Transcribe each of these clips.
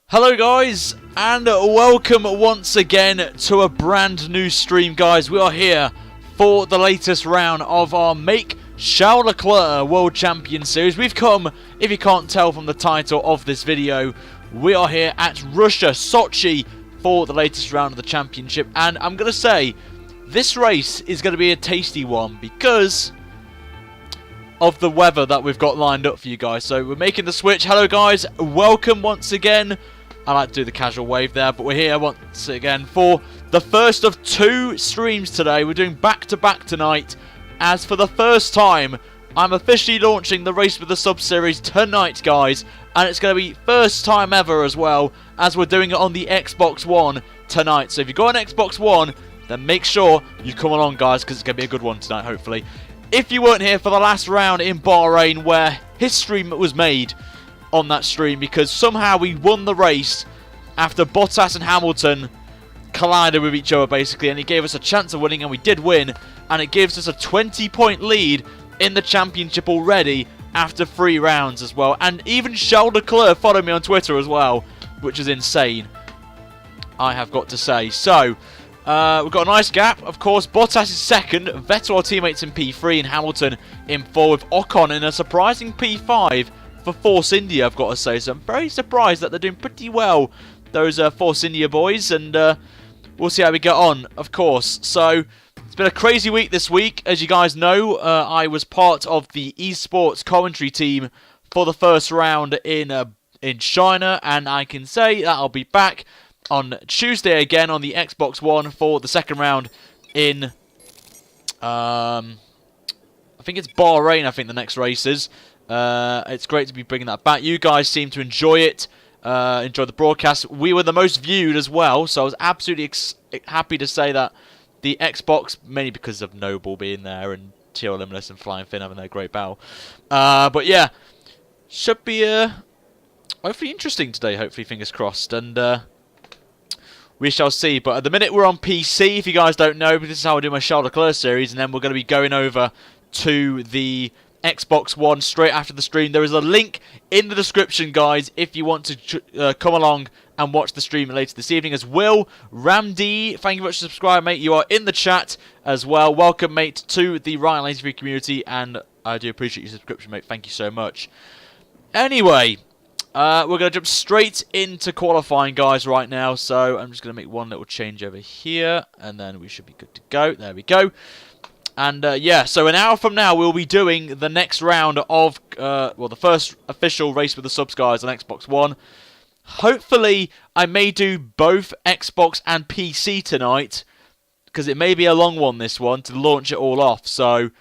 Hello guys, and welcome once again to a brand new stream, guys. We are here for the latest round of our Make Charles Leclerc World Champion Series. We've come, if you can't tell from the title of this video, we are here at Russia, Sochi, for the latest round of the championship. And I'm going to say, this race is going to be a tasty one because of the weather that we've got lined up for you guys. So we're making the switch. Hello guys, welcome once again. I like to do the casual wave there, but we're here once again for the first of two streams today. We're doing back-to-back tonight, as for the first time, I'm officially launching the Race with the Sub series tonight, guys, and it's going to be first time ever as well, as we're doing it on the Xbox One tonight. So if you've got an Xbox One, then make sure you come along, guys, because it's going to be a good one tonight, hopefully. If you weren't here for the last round in Bahrain, where history was made on that stream, because somehow we won the race after Bottas and Hamilton collided with each other, basically, and it gave us a chance of winning, and we did win, and it gives us a 20-point lead in the championship already after 3 rounds as well. And even Charles Leclerc followed me on Twitter as well, which is insane, I have got to say. So we've got a nice gap. Of course, Bottas is second, Vettel, our teammates, in P3, and Hamilton in 4, with Ocon in a surprising P5 for Force India, I've got to say. So I'm very surprised that they're doing pretty well, those Force India boys, and we'll see how we get on, of course. So it's been a crazy week this week. As you guys know, I was part of the esports commentary team for the first round in China, and I can say that I'll be back on Tuesday again on the Xbox One for the second round in I think it's Bahrain. I think the next race is. It's great to be bringing that back. You guys seem to enjoy it, enjoy the broadcast. We were the most viewed as well, so I was absolutely happy to say that the Xbox, mainly because of Noble being there and Tio Limitless and Flying Finn having their great battle. But yeah, should be hopefully interesting today, hopefully, fingers crossed, and we shall see. But at the minute we're on PC, if you guys don't know, but this is how I do my Charles Leclerc series, and then we're going to be going over to the Xbox One straight after the stream. There is a link in the description, guys, if you want to come along and watch the stream later this evening. As Will Ramd, thank you very much for subscribing, mate. You are in the chat as well. Welcome, mate, to the Ryan Lazyfree community, and I do appreciate your subscription, mate. Thank you so much. Anyway, we're going to jump straight into qualifying, guys, right now. So I'm just going to make one little change over here, and then we should be good to go. There we go. And yeah, so an hour from now, we'll be doing the next round of, well, the first official Race with the Subs, guys, on Xbox One. Hopefully, I may do both Xbox and PC tonight, because it may be a long one, this one, to launch it all off. So,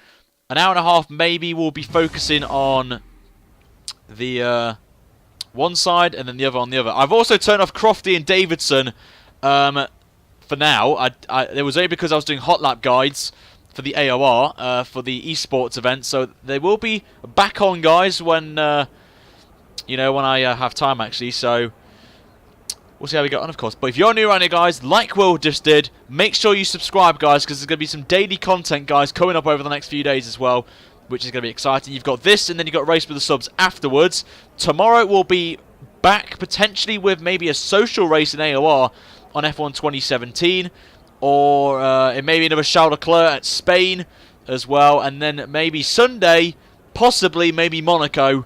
an hour and a half, maybe we'll be focusing on the one side and then the other on the other. I've also turned off Crofty and Davidson for now. It was only because I was doing hot lap guides for the AOR, for the esports event, so they will be back on, guys, when you know, when I have time, actually. So we'll see how we get on, of course. But if you're new around here, guys, like Will just did, make sure you subscribe, guys, because there's going to be some daily content, guys, coming up over the next few days as well, which is going to be exciting. You've got this, and then you've got Race with the Subs afterwards. Tomorrow we'll be back potentially with maybe a social race in AOR on F1 2017. Or it may be another Charles Leclerc at Spain as well. And then maybe Sunday, possibly maybe Monaco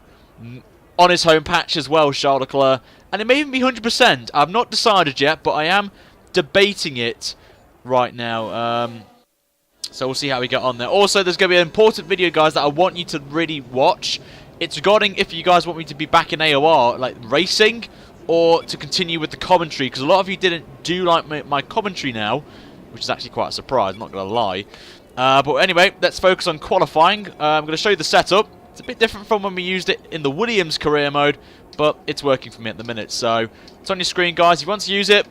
on his home patch as well, Charles Leclerc. And it may even be 100%. I've not decided yet, but I am debating it right now. So we'll see how we get on there. Also, there's going to be an important video, guys, that I want you to really watch. It's regarding if you guys want me to be back in AOR, like racing, or to continue with the commentary, because a lot of you didn't do like my commentary now, which is actually quite a surprise, I'm not going to lie. But anyway, let's focus on qualifying. I'm going to show you the setup. It's a bit different from when we used it in the Williams career mode, but it's working for me at the minute. So it's on your screen, guys. If you want to use it,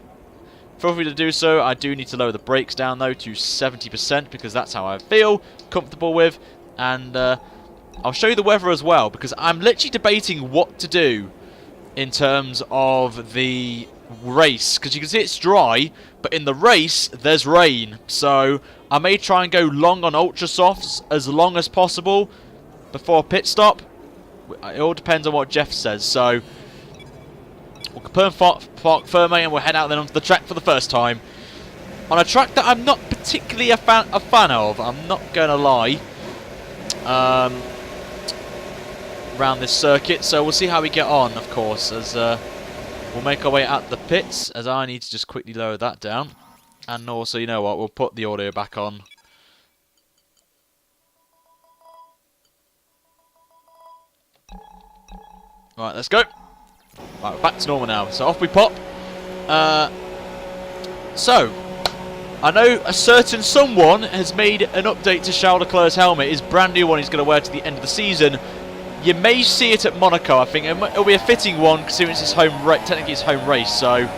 feel free to do so. I do need to lower the brakes down, though, to 70%, because that's how I feel comfortable with. And I'll show you the weather as well, because I'm literally debating what to do in terms of the race, because you can see it's dry, but in the race there's rain, so I may try and go long on ultra softs as long as possible before a pit stop. It all depends on what Jeff says, so We'll park firmly and we'll head out then onto the track for the first time. On a track that I'm not particularly a fan of, I'm not going to lie. Around this circuit, so we'll see how we get on, of course, as we'll make our way out the pits, as I need to just quickly lower that down. And also, you know what, we'll put the audio back on. Right, let's go. Right, we're back to normal now, so off we pop. So, I know a certain someone has made an update to Charles Leclerc's helmet. His brand new one he's going to wear to the end of the season. You may see it at Monaco, I think. It'll be a fitting one, considering it's his home technically it's home race. So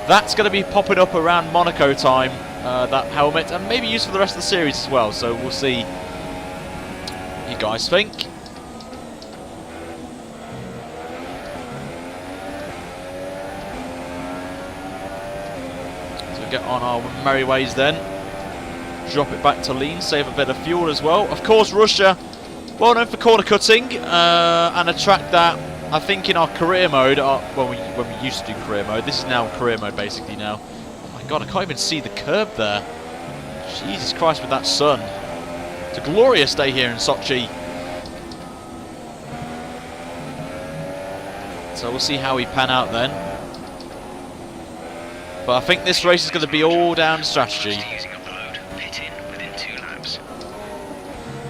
that's going to be popping up around Monaco time, that helmet, and maybe used for the rest of the series as well. So we'll see what you guys think. Get on our merry ways then. Drop it back to lean, save a bit of fuel as well. Of course, Russia, well known for corner cutting, and a track that I think in our career mode, when we used to do career mode, this is now career mode basically now. Oh my god, I can't even see the curb there. Jesus Christ with that sun. It's a glorious day here in Sochi. So we'll see how we pan out then. But I think this race is going to be all down to strategy.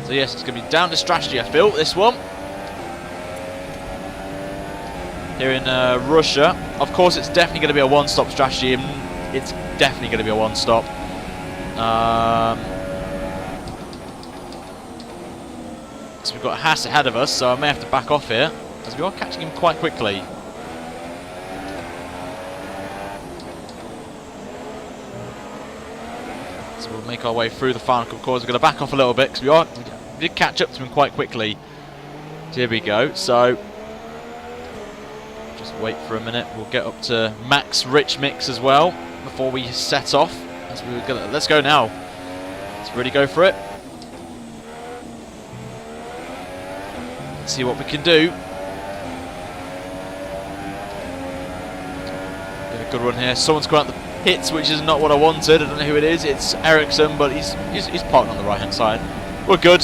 So yes, it's going to be down to strategy, I feel, this one. Here in Russia. Of course, it's definitely going to be a one-stop strategy. It's definitely going to be a one-stop. So we've got Haas ahead of us, so I may have to back off here, as we are catching him quite quickly. So we'll make our way through the final couple of corners. We're going to back off a little bit, because we did catch up to him quite quickly. So here we go. So just wait for a minute. We'll get up to Max Rich Mix as well before we set off. Let's go now. Let's really go for it. Let's see what we can do. Get a good run here. Someone's come out the pits, which is not what I wanted. I don't know who it is. It's Ericsson, but he's parked on the right hand side. We're good.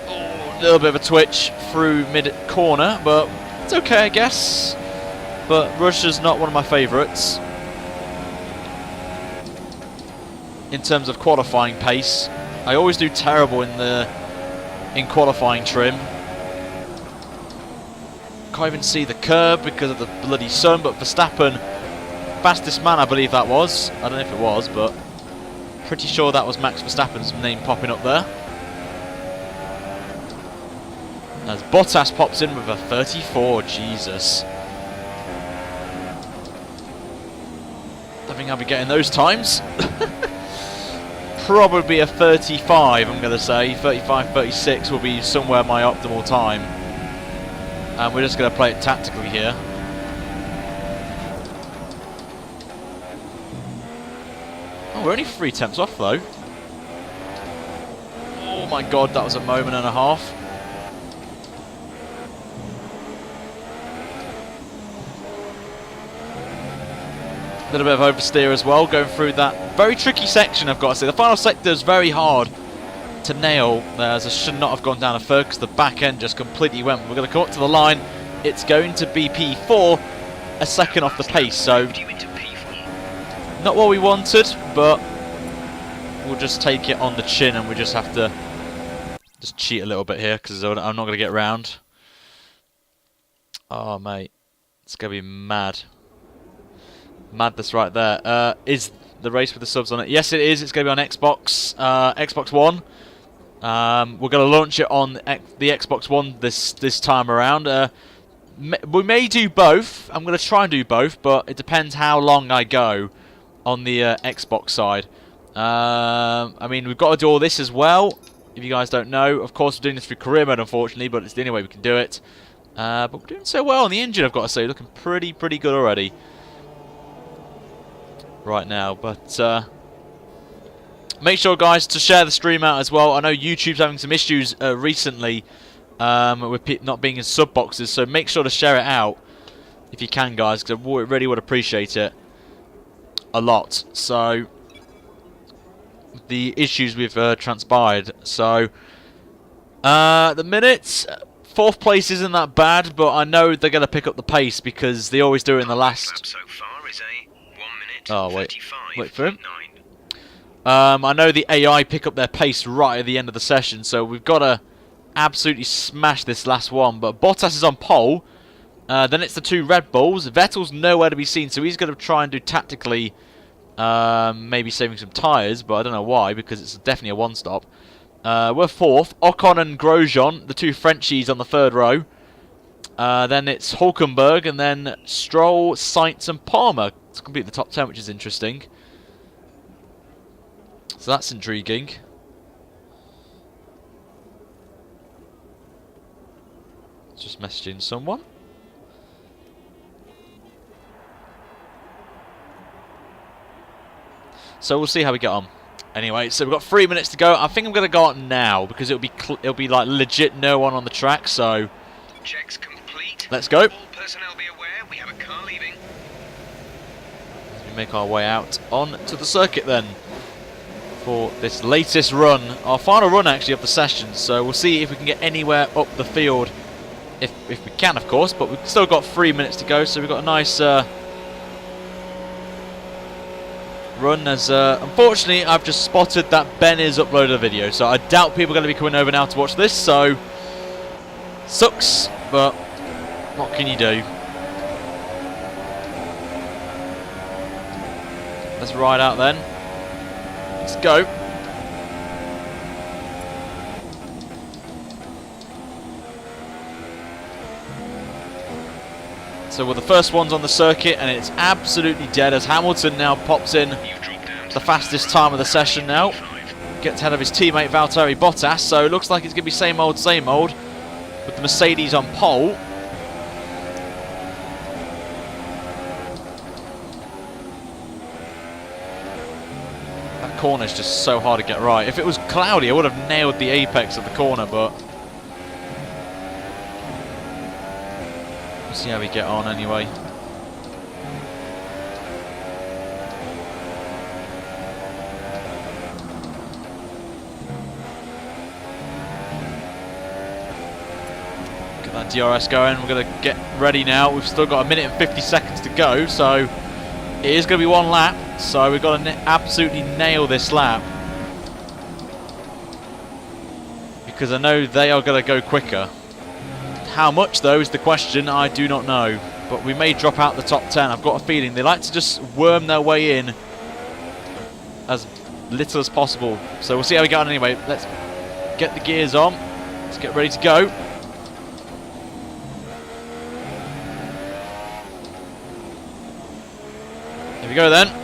Oh, a little bit of a twitch through mid corner, but it's okay, I guess. But Russia's not one of my favourites in terms of qualifying pace. I always do terrible in qualifying trim. Can't even see the curb because of the bloody sun, but Verstappen, fastest man I believe that was. I don't know if it was, but pretty sure that was Max Verstappen's name popping up there. As Bottas pops in with a 34, Jesus. Don't think I'll be getting those times. Probably a 35, I'm going to say. 35, 36 will be somewhere my optimal time. And we're just going to play it tactically here. Oh, we're only 3 tenths off though. Oh my god, that was a moment and a half. A little bit of oversteer as well, going through that very tricky section, I've got to say. The final sector is very hard to nail, as I should not have gone down a third because the back end just completely went. We're going to come up to the line. It's going to be P4, a second off the pace, so not what we wanted, but we'll just take it on the chin and we just have to just cheat a little bit here because I'm not going to get round. Oh mate, it's going to be mad. Madness right there. Is the race with the subs on it? Yes it is. It's going to be on Xbox, Xbox One. We're going to launch it on the Xbox One this time around. We may do both. I'm going to try and do both, but it depends how long I go on the Xbox side. I mean, we've got to do all this as well, if you guys don't know. Of course, we're doing this through career mode, unfortunately, but it's the only way we can do it. But we're doing so well on the engine, I've got to say. Looking pretty good already right now. But make sure, guys, to share the stream out as well. I know YouTube's having some issues recently with not being in sub boxes. So make sure to share it out if you can, guys, because I really would appreciate it a lot. So the issues we've transpired. So the minutes, 4th place isn't that bad, but I know they're going to pick up the pace because they always do it in the last. So far is a 1 minute Oh wait for him. 9. I know the AI pick up their pace right at the end of the session, so we've got to absolutely smash this last one. But Bottas is on pole. Then it's the 2 Red Bulls. Vettel's nowhere to be seen, so he's going to try and do tactically, maybe saving some tyres, but I don't know why, because it's definitely a one-stop. We're 4th. Ocon and Grosjean, the 2 Frenchies on the 3rd row. Then it's Hulkenberg, and then Stroll, Sainz, and Palmer to complete the top 10, which is interesting. So that's intriguing. Just messaging someone. So we'll see how we get on. Anyway, so we've got 3 minutes to go. I think I'm going to go out now because it'll be like legit no one on the track. So Checks complete. Let's go. All personnel be aware we have a car leaving. We make our way out on to the circuit then for this latest run, our final run actually of the session. So we'll see if we can get anywhere up the field, if we can, of course. But we've still got 3 minutes to go, so we've got a nice run. As unfortunately I've just spotted that Ben has uploaded a video, so I doubt people are going to be coming over now to watch this. So sucks, but what can you do? Let's ride out then. Let's go. So we're the first ones on the circuit, and it's absolutely dead as Hamilton now pops in the fastest time of the session now. Gets ahead of his teammate Valtteri Bottas, so it looks like it's going to be same old, with the Mercedes on pole. That corner is just so hard to get right. If it was cloudy, I would have nailed the apex of the corner, but we'll see how we get on anyway. Get that DRS going. We're going to get ready now. We've still got 1 minute and 50 seconds to go, so it is going to be 1 lap. So we've got to absolutely nail this lap, because I know they are going to go quicker. How much, though, is the question. I do not know. But we may drop out the top 10. I've got a feeling they like to just worm their way in as little as possible. So we'll see how we get on anyway. Let's get the gears on. Let's get ready to go. Here we go then.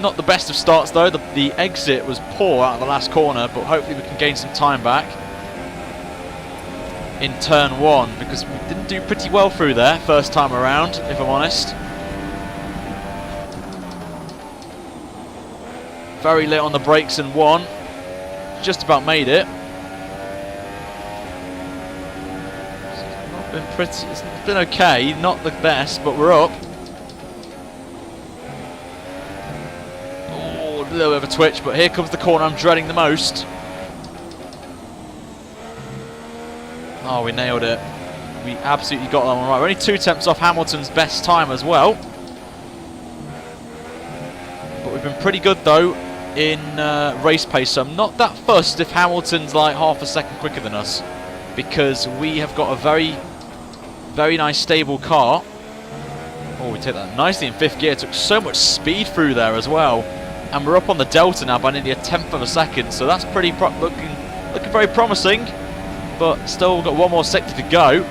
Not the best of starts, though. The exit was poor out of the last corner, but hopefully we can gain some time back in turn 1, because we didn't do pretty well through there first time around, if I'm honest. Very late on the brakes in 1. Just about made it. It's not been pretty. It's been okay, not the best, but we're up. Oh, a little bit of a twitch, but here comes the corner I'm dreading the most. Oh, we nailed it. We absolutely got that one right. We're only 2 tenths off Hamilton's best time as well. But we've been pretty good, though, in race pace. So I'm not that fussed if Hamilton's like half a second quicker than us, because we have got a very, very nice stable car. Oh, we take that nicely in 5th gear. Took so much speed through there as well. And we're up on the delta now by nearly 1/10 of a second. So that's pretty looking very promising. But still, we've got 1 more sector to go.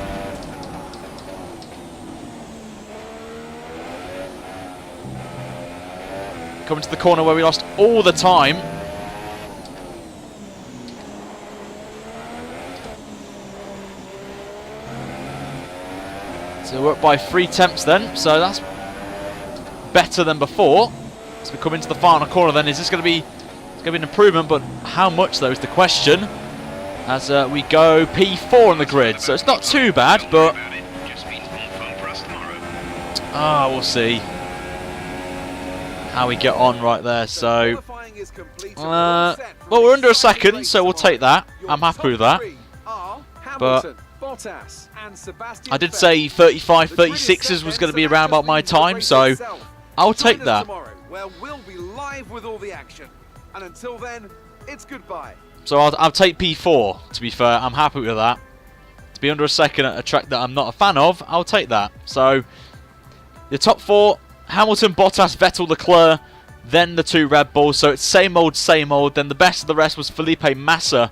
Coming to the corner where we lost all the time. So we're up by 3 tenths then. So that's better than before. As we come into the final corner then, is this going to be... It's going to be an improvement, but how much, though, is the question. as we go P4 on the grid. So it's not too bad, but we'll see how we get on right there. So, well, we're under a second, so we'll take that. I'm happy with that. But I did say 35, 36s was going to be around about my time, so I'll take that. We'll be live with all the action. And until then, it's goodbye. So I'll take P4, to be fair. I'm happy with that. To be under a second at a track that I'm not a fan of, I'll take that. So, the top 4, Hamilton, Bottas, Vettel, Leclerc, then the 2 Red Bulls. So it's same old, same old. Then the best of the rest was Felipe Massa,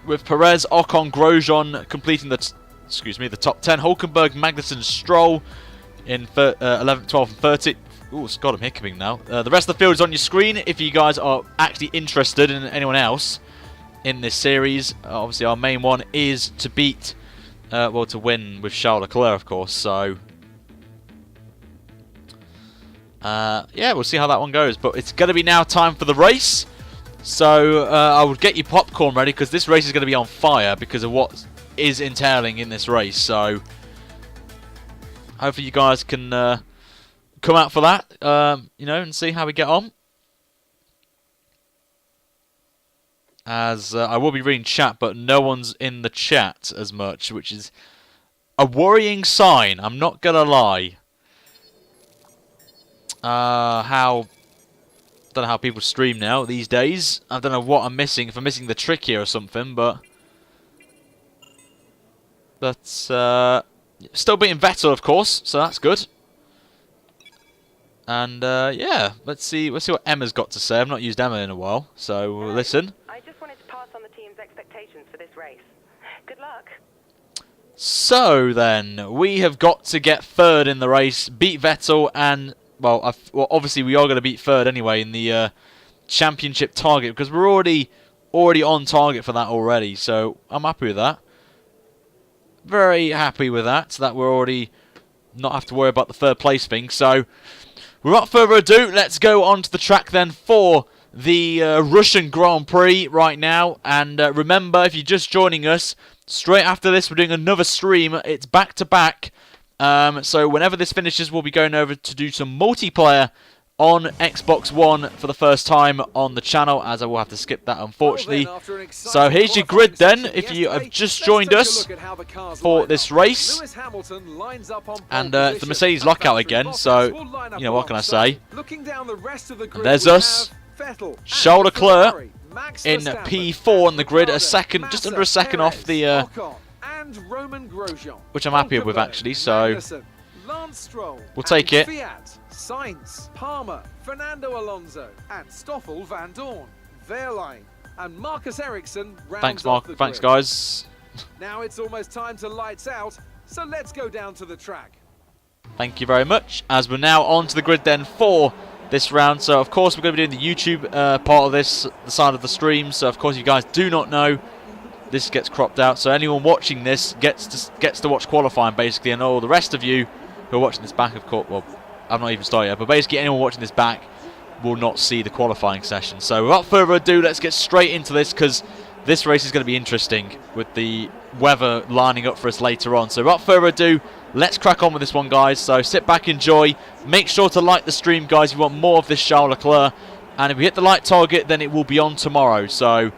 with Perez, Ocon, Grosjean completing the top 10. Hulkenberg, Magnussen, Stroll in 11th, 12th, and 13th. Ooh, it's got him hiccuping now. The rest of the field is on your screen if you guys are actually interested in anyone else in this series. Obviously, our main one is to beat, to win with Charles Leclerc, of course. So, yeah, we'll see how that one goes. But it's going to be now time for the race. So, I would get your popcorn ready because this race is going to be on fire because of what is entailing in this race. So, hopefully you guys can come out for that, and see how we get on. As I will be reading chat, but no one's in the chat as much, which is a worrying sign. I'm not gonna lie. Don't know how people stream now these days. I don't know what I'm missing. If I'm missing the trick here or something, but still beating Vettel, of course, so that's good. And yeah, let's see what Emma's got to say. I've not used Emma in a while, so we'll listen. I just wanted to pass on the team's expectations for this race. Good luck. So then, we have got to get third in the race, beat Vettel, and well, obviously we are going to beat third anyway in the championship target because we're already on target for that already. So I'm happy with that. Very happy with that. So that we're already not have to worry about the third place thing. So, without further ado, let's go on to the track then for the Russian Grand Prix right now. And remember, if you're just joining us, straight after this we're doing another stream. It's back to back. So whenever this finishes, we'll be going over to do some multiplayer on Xbox One for the first time on the channel, as I will have to skip that, unfortunately. So here's your grid then, if you have just joined us for this race. And it's the Mercedes lockout again, so, what can I say? And there's us, Charles Leclerc in P4 on the grid, just under a second off the, which I'm happy with actually, so we'll take it. Sainz, Palmer, Fernando Alonso, and Stoffel Van Dorn, Wehrlein, and Marcus Ericsson rounds off the grid. Thanks, guys. Now it's almost time to lights out, so let's go down to the track. Thank you very much. As we're now on to the grid then for this round. So, of course, we're going to be doing the YouTube part of this, the side of the stream. So, of course, if you guys do not know, this gets cropped out. So anyone watching this gets to watch qualifying, basically, and all the rest of you who are watching this back, of course, well, I've not even started yet, but basically anyone watching this back will not see the qualifying session. So without further ado, let's get straight into this because this race is going to be interesting with the weather lining up for us later on. So without further ado, let's crack on with this one, guys. So sit back, enjoy. Make sure to like the stream, guys, if you want more of this Charles Leclerc. And if we hit the like target, then it will be on tomorrow. So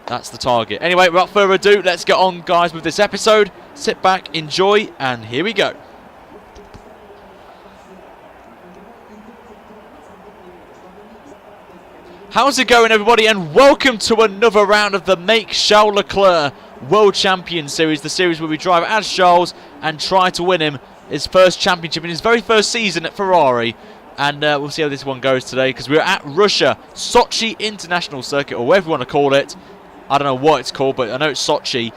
that's the target. Anyway, without further ado, let's get on, guys, with this episode. Sit back, enjoy, and here we go. How's it going, everybody, and welcome to another round of the Make Charles Leclerc World Champion Series, the series where we drive as Charles and try to win him his first championship in his very first season at Ferrari. And we'll see how this one goes today, because we're at Russia, Sochi International Circuit, or whatever you want to call it. I don't know what it's called, but I know it's Sochi,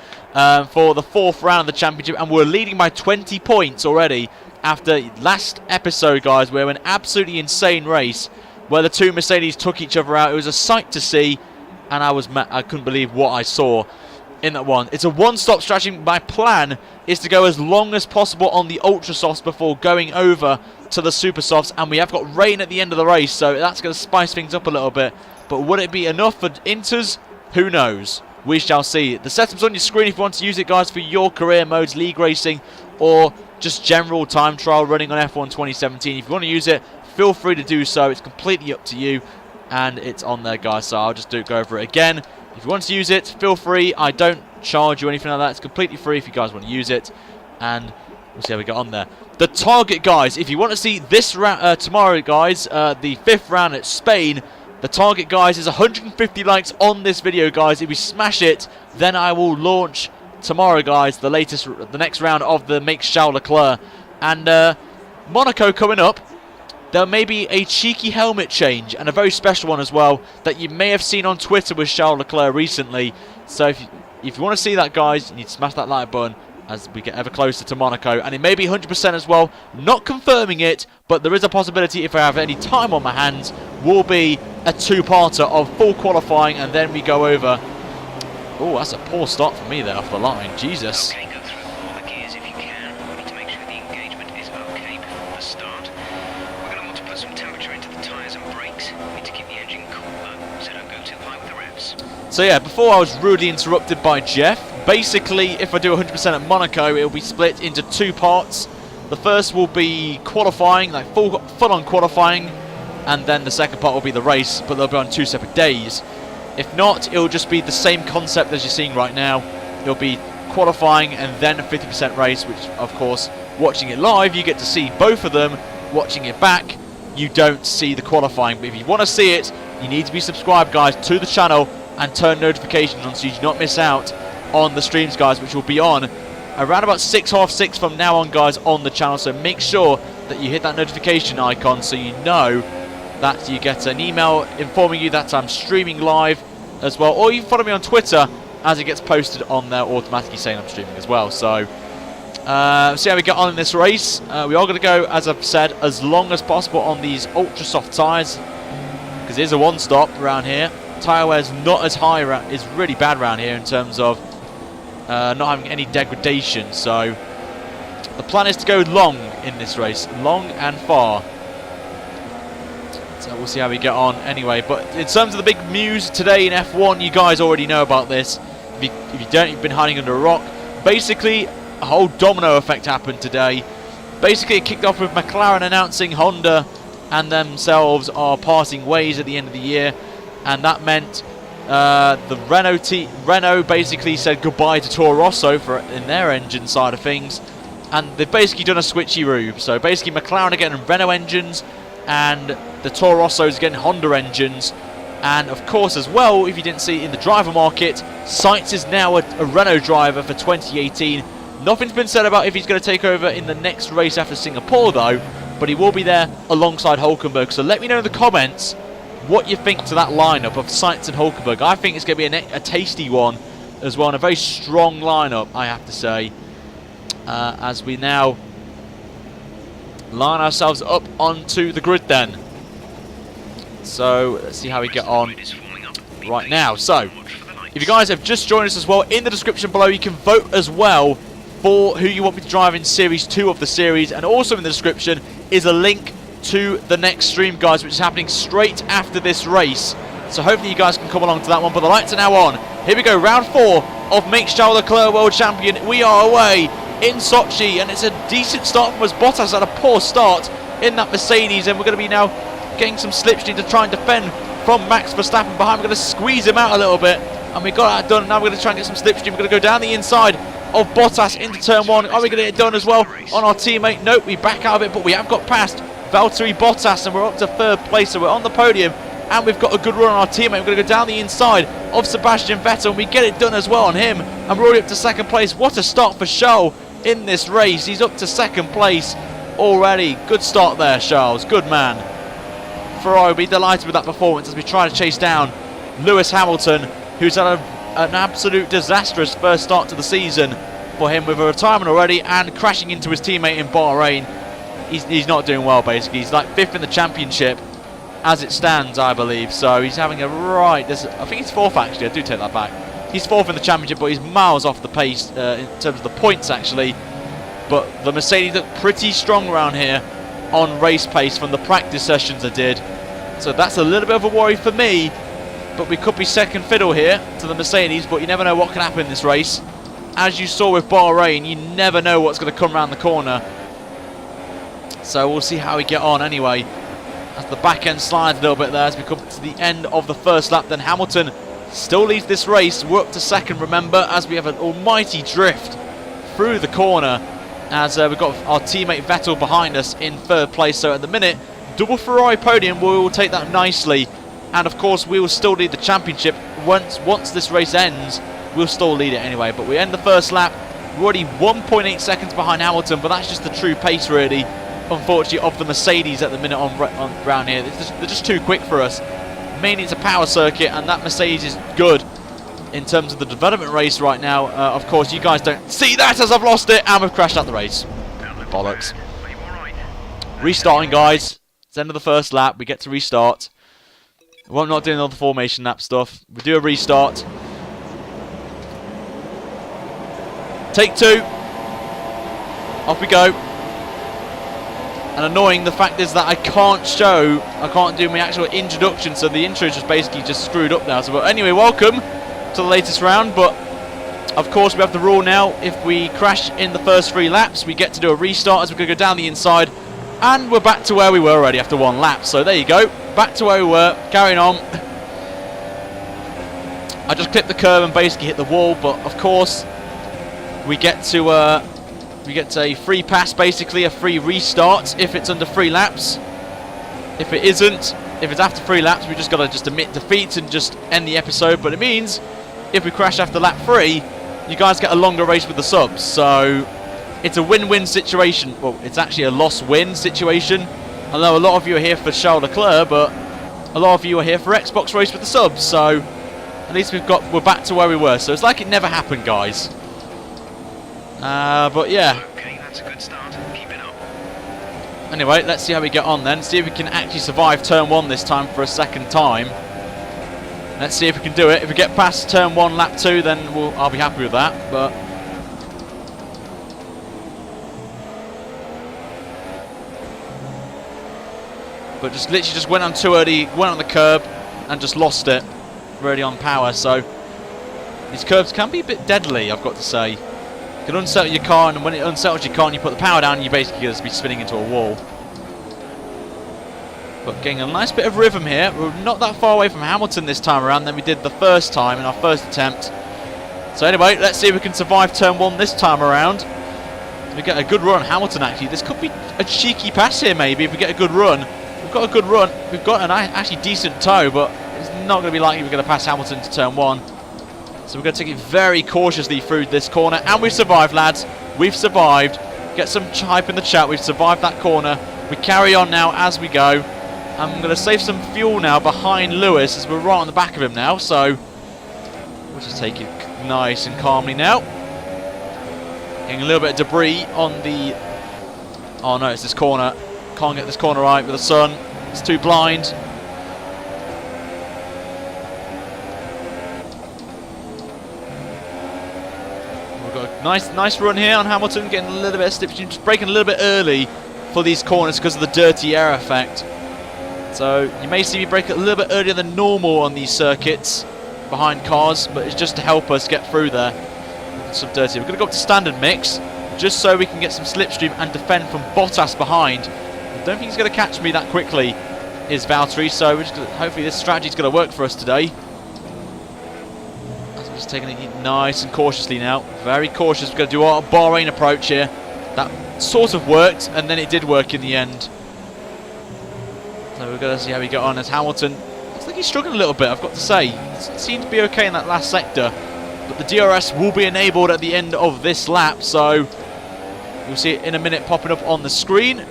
for the fourth round of the championship, and we're leading by 20 points already after last episode, guys, where an absolutely insane race where the two Mercedes took each other out. It was a sight to see, and I couldn't believe what I saw in that one. It's a one-stop strategy. My plan is to go as long as possible on the Ultra Softs before going over to the Super Softs, and we have got rain at the end of the race, so that's going to spice things up a little bit. But would it be enough for Inters? Who knows? we shall see. The setup's on your screen if you want to use it, guys, for your career modes, league racing, or just general time trial running on F1 2017. If you want to use it, feel free to do so. It's completely up to you, and it's on there, guys, so I'll just go over it again. If you want to use it, feel free. I don't charge you anything like that. It's completely free if you guys want to use it, and we'll see how we get on there. The target, guys, if you want to see this round tomorrow, guys, the 5th round at Spain, the target, guys, is 150 likes on this video, guys. If we smash it, then I will launch tomorrow, guys, the next round of the Make Charles Leclerc. And Monaco coming up. There may be a cheeky helmet change, and a very special one as well, that you may have seen on Twitter with Charles Leclerc recently. So if you want to see that, guys, you need to smash that like button as we get ever closer to Monaco. And it may be 100% as well, not confirming it, but there is a possibility, if I have any time on my hands, will be a 2-parter of full qualifying, and then we go over. Oh, that's a poor start for me there off the line. Jesus. Okay, go through all the gears if you can. We need to make sure the engagement is okay before the start. We're going to want to put some temperature into the tyres and brakes. We need to keep the engine cool though, so don't go too high with the revs. So yeah, before I was rudely interrupted by Jeff, basically if I do 100% at Monaco, it will be split into 2 parts. The first will be qualifying, like full-on qualifying, and then the second part will be the race, but they'll be on 2 separate days. If not, it will just be the same concept as you're seeing right now. It'll be qualifying and then a 50% race, which, of course, watching it live, you get to see both of them. Watching it back, you don't see the qualifying. But if you want to see it, you need to be subscribed, guys, to the channel and turn notifications on so you do not miss out on the streams, guys, which will be on around about 6, half 6 from now on, guys, on the channel. So make sure that you hit that notification icon so you know that you get an email informing you that I'm streaming live as well. Or you can follow me on Twitter as it gets posted on there automatically saying I'm streaming as well. So see how we get on in this race. We are going to go, as I've said, as long as possible on these ultra soft tyres, because it is a one-stop around here. Tyre wear is not as high, is really bad around here in terms of not having any degradation. So the plan is to go long in this race, long and far. So we'll see how we get on anyway. But in terms of the big news today in F1, you guys already know about this. If you don't, you've been hiding under a rock. Basically, a whole domino effect happened today. Basically, it kicked off with McLaren announcing Honda and themselves are parting ways at the end of the year. And that meant the Renault basically said goodbye to Toro Rosso in their engine side of things. And they've basically done a switcheroo. So basically, McLaren are getting Renault engines, and the Toro Rossos getting Honda engines. And of course, as well, if you didn't see in the driver market, Sainz is now a Renault driver for 2018. Nothing's been said about if he's going to take over in the next race after Singapore, though, but he will be there alongside Hülkenberg. So let me know in the comments what you think to that lineup of Sainz and Hülkenberg. I think it's going to be a tasty one as well, and a very strong lineup, I have to say, as we now line ourselves up onto the grid then. So let's see how we get on right now. So if you guys have just joined us as well, in the description below you can vote as well for who you want me to drive in Series 2 of the series, and also in the description is a link to the next stream, guys, which is happening straight after this race. So hopefully you guys can come along to that one. But the lights are now on. Here we go, round 4 of Make Charles Leclerc World Champion. We are away in Sochi, and it's a decent start from us. Bottas had a poor start in that Mercedes, and we're going to be now getting some slipstream to try and defend from Max Verstappen behind. We're going to squeeze him out a little bit, and we got that done. Now we're going to try and get some slipstream. We're going to go down the inside of Bottas into turn 1. Are we going to get it done as well on our teammate? Nope, we back out of it, but we have got past Valtteri Bottas, and we're up to 3rd place, so we're on the podium, and we've got a good run on our teammate. We're going to go down the inside of Sebastian Vettel, and we get it done as well on him, and we're already up to 2nd place. What a start for Charles in this race. He's up to 2nd place already. Good start there, Charles. Good man. Ferrari will be delighted with that performance as we try to chase down Lewis Hamilton, who's had an absolute disastrous first start to the season for him, with a retirement already and crashing into his teammate in Bahrain. He's not doing well, basically. He's like 5th in the championship as it stands, I believe. So he's having a I think he's 4th, actually. I do take that back. He's 4th in the championship, but he's miles off the pace in terms of the points, actually. But the Mercedes look pretty strong around here on race pace from the practice sessions I did. So that's a little bit of a worry for me. but we could be second fiddle here to the Mercedes, but you never know what can happen in this race. As you saw with Bahrain, you never know what's going to come around the corner. So we'll see how we get on anyway. As the back end slides a little bit there as we come to the end of the first lap. Then Hamilton still leads this race. We're up to second, remember, as we have an almighty drift through the corner. As we've got our teammate Vettel behind us in third place. So at the minute, double Ferrari podium, we will take that nicely. And of course, we will still lead the championship. Once this race ends, we'll still lead it anyway. But we end the first lap. We're already 1.8 seconds behind Hamilton, but that's just the true pace, really. Unfortunately, of the Mercedes at the minute on round here. They're just too quick for us. Mainly it's a power circuit, and that Mercedes is good in terms of the development race right now. Of course, you guys don't see that as I've lost it, and we've crashed out the race. Bollocks. Restarting, guys. It's the end of the first lap. We get to restart. We're not doing all the formation lap stuff. We do a restart. Take two. Off we go. And annoying, the fact is that I can't do my actual introduction, so the intro is just basically just screwed up now. So, but anyway, welcome to the latest round. But of course, we have the rule now: if we crash in the first 3 laps, we get to do a restart as we're going to go down the inside, and we're back to where we were already after 1 lap. So there you go, back to where we were. Carrying on. I just clipped the curb and basically hit the wall, but of course, we get to a free pass, basically a free restart if it's under 3 laps. If it isn't, if it's after 3 laps, we just got to just admit defeat and just end the episode. But it means if we crash after lap 3, you guys get a longer race with the subs. So it's a win-win situation. Well, it's actually a loss-win situation. I know a lot of you are here for Charles Leclerc, but a lot of you are here for Xbox race with the subs. So at least we're back to where we were. So it's like it never happened, guys. But yeah. Okay, that's a good start. Keep it up. Anyway, let's see how we get on then. See if we can actually survive turn 1 this time for a second time. Let's see if we can do it. If we get past turn 1, lap 2, then I'll be happy with that. But just literally just went on too early, went on the curb, and just lost it really on power. So these curbs can be a bit deadly, I've got to say. You can unsettle your car, and when it unsettles your car and you put the power down, you basically just be spinning into a wall. But getting a nice bit of rhythm here. We're not that far away from Hamilton this time around than we did the first time in our first attempt. So anyway, let's see if we can survive turn 1 this time around. We get a good run on Hamilton, actually. This could be a cheeky pass here, maybe, if we get a good run. We've got a good run. We've got an actually decent toe, but it's not going to be likely we're going to pass Hamilton to turn 1. So we're going to take it very cautiously through this corner. And we've survived, lads. We've survived. Get some hype in the chat. We've survived that corner. We carry on now as we go. I'm going to save some fuel now behind Lewis as we're right on the back of him now. So we'll just take it nice and calmly now. Getting a little bit of debris on the... Oh no, it's this corner. Can't get this corner right with the sun. It's too blind. Nice run here on Hamilton, getting a little bit of slipstream, just braking a little bit early for these corners because of the dirty air effect. So you may see me brake a little bit earlier than normal on these circuits behind cars, but it's just to help us get through there. Some dirty. We're going to go up to standard mix just so we can get some slipstream and defend from Bottas behind. I don't think he's going to catch me that quickly, is Valtteri, so we're just hopefully this strategy is going to work for us today. Just taking it nice and cautiously now. Very cautious. We're going to do our Bahrain approach here. That sort of worked, and then it did work in the end. So we're going to see how we get on as Hamilton. Looks like he's struggling a little bit, I've got to say. It seemed to be okay in that last sector. But the DRS will be enabled at the end of this lap, so you'll see it in a minute popping up on the screen.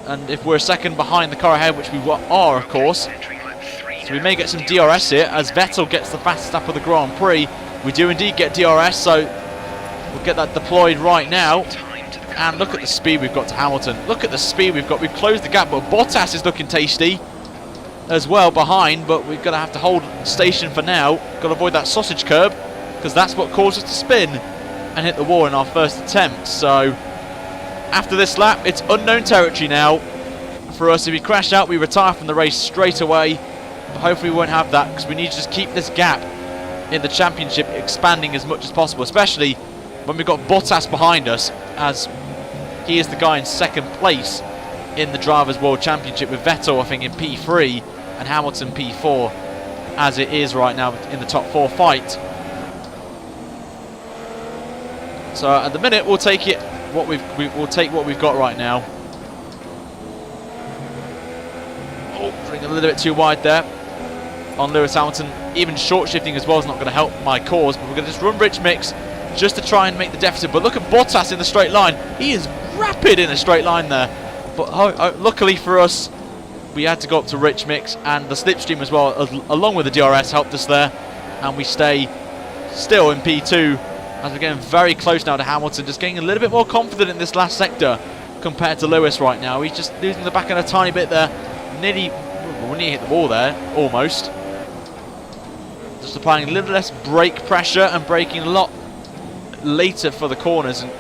And if we're a second behind the car ahead, which we are, of course, so we may get some DRS here as Vettel gets the fastest lap of the Grand Prix. We do indeed get DRS, so we'll get that deployed right now. And look at the speed we've got to Hamilton. Look at the speed we've got. We've closed the gap, but Bottas is looking tasty as well behind. But we're going to have to hold station for now. Got to avoid that sausage curb because that's what caused us to spin and hit the wall in our first attempt. So after this lap, it's unknown territory now for us. If we crash out, we retire from the race straight away. But hopefully we won't have that, because we need to just keep this gap in the championship expanding as much as possible, especially when we've got Bottas behind us, as he is the guy in second place in the Drivers' World Championship, with Vettel I think in P3 and Hamilton P4 as it is right now in the top 4 fight. So at the minute we'll take it we'll take what we've got right now. Oh, bring a little bit too wide there on Lewis Hamilton. Even short shifting as well is not going to help my cause, but we're going to just run rich mix just to try and make the deficit. But look at Bottas in the straight line. He is rapid in a straight line there. But luckily for us, we had to go up to rich mix, and the slipstream as well, along with the DRS, helped us there. And we stay still in P2 as we're getting very close now to Hamilton, just getting a little bit more confident in this last sector compared to Lewis right now. He's just losing the back end a tiny bit there. Nearly hit the wall there, almost. Just applying a little less brake pressure and braking a lot later for the corners, and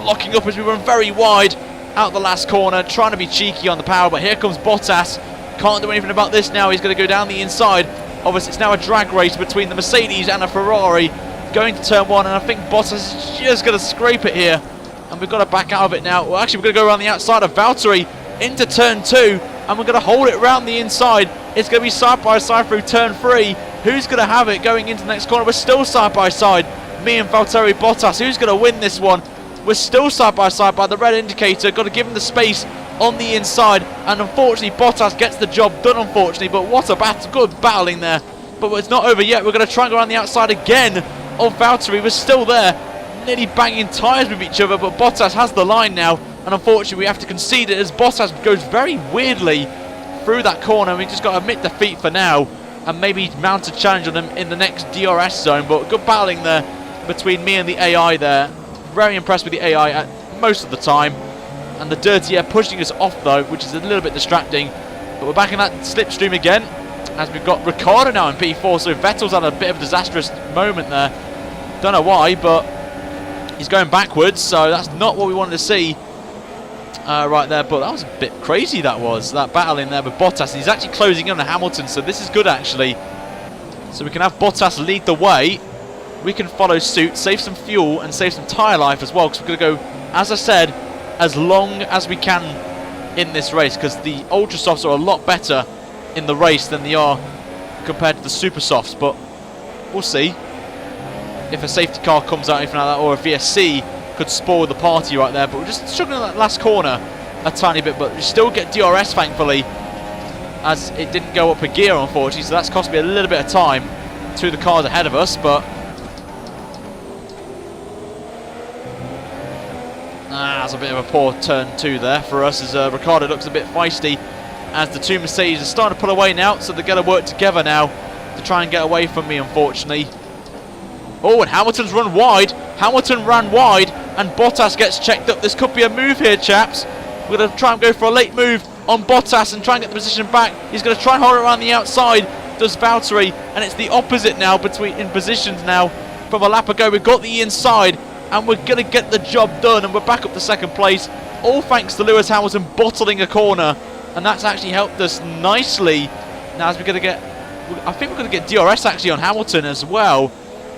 locking up as we run very wide out the last corner, trying to be cheeky on the power. But here comes Bottas. Can't do anything about this now. He's going to go down the inside. Obviously, it's now a drag race between the Mercedes and a Ferrari going to turn 1, and I think Bottas is just going to scrape it here, and we've got to back out of it now. Well, actually, we're going to go around the outside of Valtteri into turn 2, and we're going to hold it around the inside. It's going to be side by side through turn 3. Who's going to have it going into the next corner? We're still side by side, me and Valtteri Bottas. Who's going to win this one? We're still side by side by the red indicator. Got to give him the space on the inside, and unfortunately Bottas gets the job done, unfortunately. But what a good battling there. But it's not over yet. We're going to try and go around the outside again of Valtteri. We're still there, nearly banging tyres with each other, but Bottas has the line now, and unfortunately we have to concede it as Bottas goes very weirdly through that corner. We just got to admit defeat for now and maybe mount a challenge on him in the next DRS zone. But good battling there between me and the AI there. Very impressed with the AI at most of the time, and the dirty air pushing us off though, which is a little bit distracting. But we're back in that slipstream again, as we've got Ricciardo now in P4. So Vettel's had a bit of a disastrous moment there. Don't know why, but he's going backwards, so that's not what we wanted to see right there. But that was a bit crazy, that battle in there with Bottas. And he's actually closing in on Hamilton, so this is good actually. So we can have Bottas lead the way. We can follow suit, save some fuel and save some tyre life as well, because we're going to go, as I said, as long as we can in this race, because the Ultra Softs are a lot better in the race than they are compared to the Super Softs. But we'll see if a safety car comes out, anything like that, or a VSC could spoil the party right there. But we're just struggling in that last corner a tiny bit, but we still get DRS thankfully, as it didn't go up a gear unfortunately, so that's cost me a little bit of time to the cars ahead of us. But that's a bit of a poor turn 2 there for us, as Ricciardo looks a bit feisty, as the two Mercedes are starting to pull away now, so they're going to work together now to try and get away from me, unfortunately. Oh, and Hamilton's run wide. Hamilton ran wide, and Bottas gets checked up. This could be a move here, chaps. We're going to try and go for a late move on Bottas and try and get the position back. He's going to try and hold it around the outside, does Valtteri, and it's the opposite now in positions now from a lap ago. We've got the inside, and we're going to get the job done, and we're back up to second place, all thanks to Lewis Hamilton bottling a corner, and that's actually helped us nicely. Now as we're going to get, I think we're going to get DRS actually on Hamilton as well.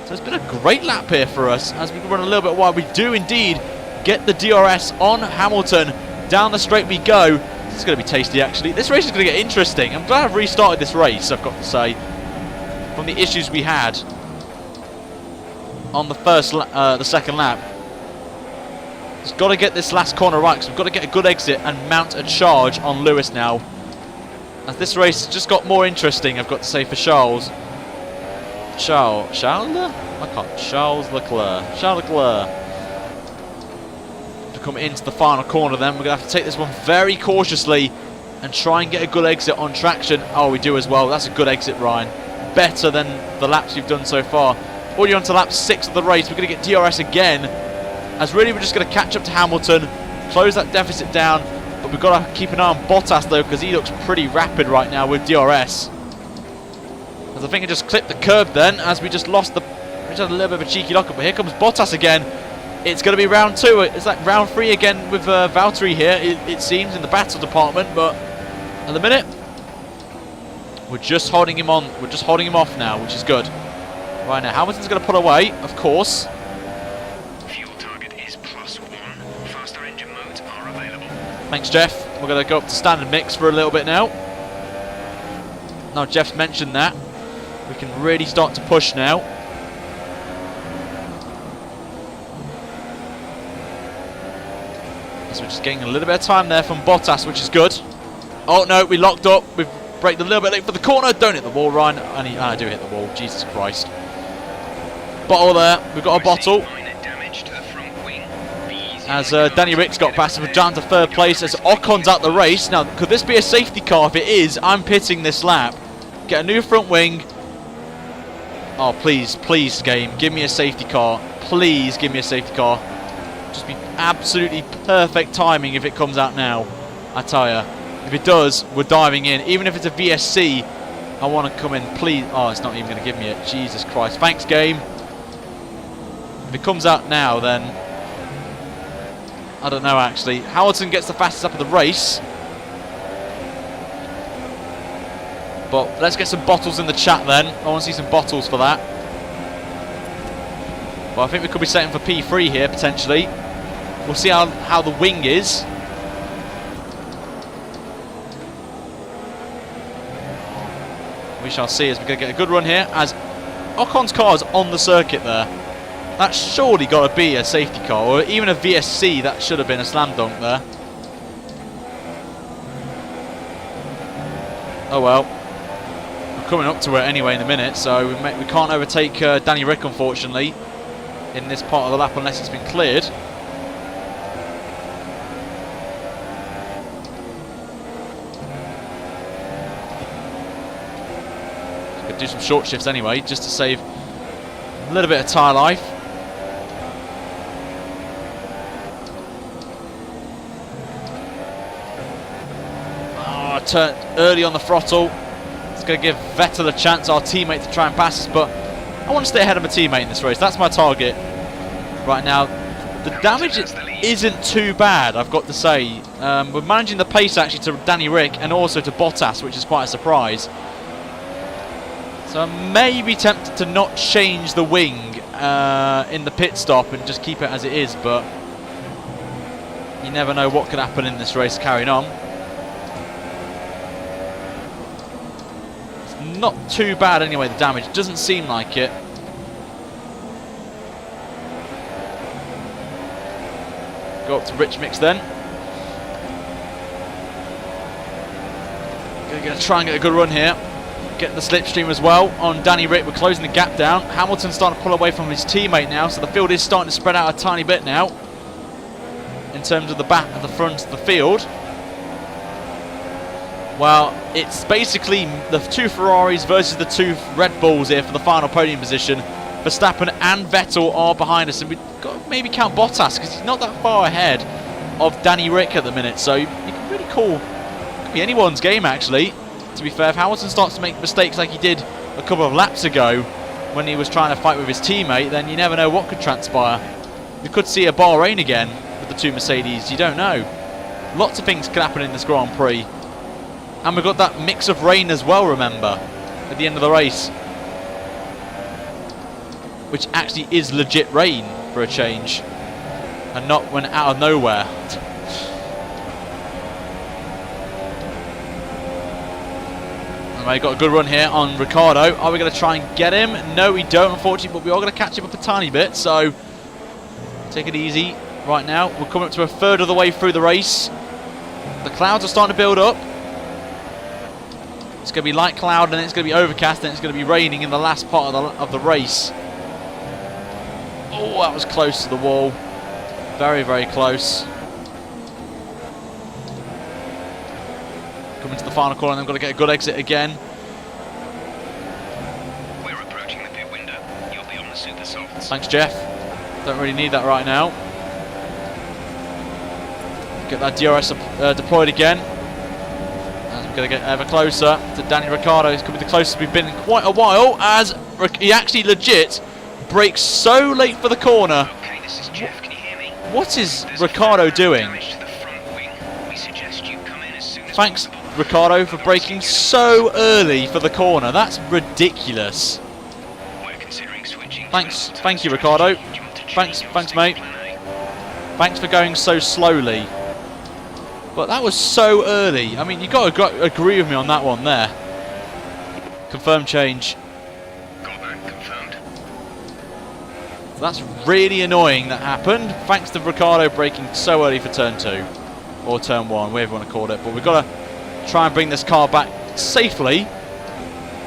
So it's been a great lap here for us, as we run a little bit wide. We do indeed get the DRS on Hamilton. Down the straight we go. This is going to be tasty actually. This race is going to get interesting. I'm glad I've restarted this race, I've got to say, from the issues we had on the second lap. Just got to get this last corner right, because we've got to get a good exit and mount a charge on Lewis now, as this race just got more interesting, I've got to say, for Charles Leclerc to come into the final corner. Then we're going to have to take this one very cautiously and try and get a good exit on traction. Oh, we do as well. That's a good exit, Ryan. Better than the laps you've done so far. Already on to lap 6 of the race. We're going to get DRS again, as really we're just going to catch up to Hamilton, close that deficit down. But we've got to keep an eye on Bottas though, because he looks pretty rapid right now with DRS. As I think I just clipped the curb then, as we just lost the... We just had a little bit of a cheeky lockup, but here comes Bottas again. It's going to be round 2. It's like round 3 again with Valtteri here, it seems, in the battle department. But at the minute, We're just holding him on. We're just holding him off now, which is good. Right now, Hamilton's going to pull away, of course. Fuel target is +1. Faster engine modes are available. Thanks, Jeff. We're going to go up to standard mix for a little bit now. Now Jeff's mentioned that. We can really start to push now. So we're just getting a little bit of time there from Bottas, which is good. Oh no, we locked up. We've braked a little bit late for the corner. Don't hit the wall, Ryan. I do hit the wall. Jesus Christ. Bottle there. We've got a bottle. As Danny Rick's got past him down to third place as Ocon's out the race. Now, could this be a safety car? If it is, I'm pitting this lap. Get a new front wing. Oh, please, please, game. Give me a safety car. Please give me a safety car. Just be absolutely perfect timing if it comes out now. I tell ya. If it does, we're diving in. Even if it's a VSC, I want to come in. Please. Oh, it's not even going to give me it. Jesus Christ. Thanks, game. If it comes out now, then I don't know, actually. Hamilton gets the fastest up of the race. But let's get some bottles in the chat then. I want to see some bottles for that. Well, I think we could be setting for P3 here, potentially. We'll see how the wing is. We shall see as we're going to get a good run here. As Ocon's car is on the circuit there. That's surely got to be a safety car, or even a VSC. That should have been a slam dunk there. Oh well. We're coming up to it anyway in a minute, so we can't overtake Danny Rick, unfortunately, in this part of the lap unless it's been cleared. Could do some short shifts anyway, just to save a little bit of tyre life. Turn early on the throttle. It's going to give Vettel a chance, our teammate, to try and pass us, but I want to stay ahead of my teammate in this race. That's my target right now. The damage isn't too bad, I've got to say. We're managing the pace actually to Danny Rick and also to Bottas, which is quite a surprise. So I may be tempted to not change the wing in the pit stop and just keep it as it is, but you never know what could happen in this race carrying on. Not too bad anyway, the damage. Doesn't seem like it. Go up to Rich Mix then. Gonna try and get a good run here. Get the slipstream as well on Danny Rick. We're closing the gap down. Hamilton's starting to pull away from his teammate now, so the field is starting to spread out a tiny bit now in terms of the back and the front of the field. Well, it's basically the two Ferraris versus the two Red Bulls here for the final podium position. Verstappen and Vettel are behind us, and we've got to maybe count Bottas because he's not that far ahead of Danny Rick at the minute. So you can really call, it could be anyone's game actually, to be fair. If Hamilton starts to make mistakes like he did a couple of laps ago when he was trying to fight with his teammate, then you never know what could transpire. We could see a Bahrain again with the two Mercedes, you don't know. Lots of things could happen in this Grand Prix. And we've got that mix of rain as well, remember, at the end of the race. Which actually is legit rain for a change. And not when out of nowhere. And we got a good run here on Ricciardo. Are we going to try and get him? No, we don't, unfortunately, but we are going to catch him up a tiny bit. So, take it easy right now. We're coming up to a third of the way through the race. The clouds are starting to build up. It's going to be light cloud, and it's going to be overcast, and it's going to be raining in the last part of the race. Oh, that was close to the wall. Very, very close. Coming to the final corner, and they've got to get a good exit again. We're approaching the pit window. You'll be on the super softs. Thanks, Jeff. Don't really need that right now. Get that DRS deployed again. Going to get ever closer to Danny Ricciardo. He's going to be the closest we've been in quite a while, as he actually legit brakes so late for the corner. Okay, this is Jeff. Can you hear me? What is Ricciardo doing? Damage to the front wing. We suggest you come in as soon as Thanks Ricciardo for braking so early for the corner. That's ridiculous. We're considering switching. Thank you, Ricciardo. Thanks, mate. Thanks for going so slowly. But that was so early. I mean, you got to agree with me on that one there. Confirm change. Got that confirmed. That's really annoying that happened. Thanks to Ricciardo braking so early for turn 2. Or turn 1, whatever you want to call it. But we've got to try and bring this car back safely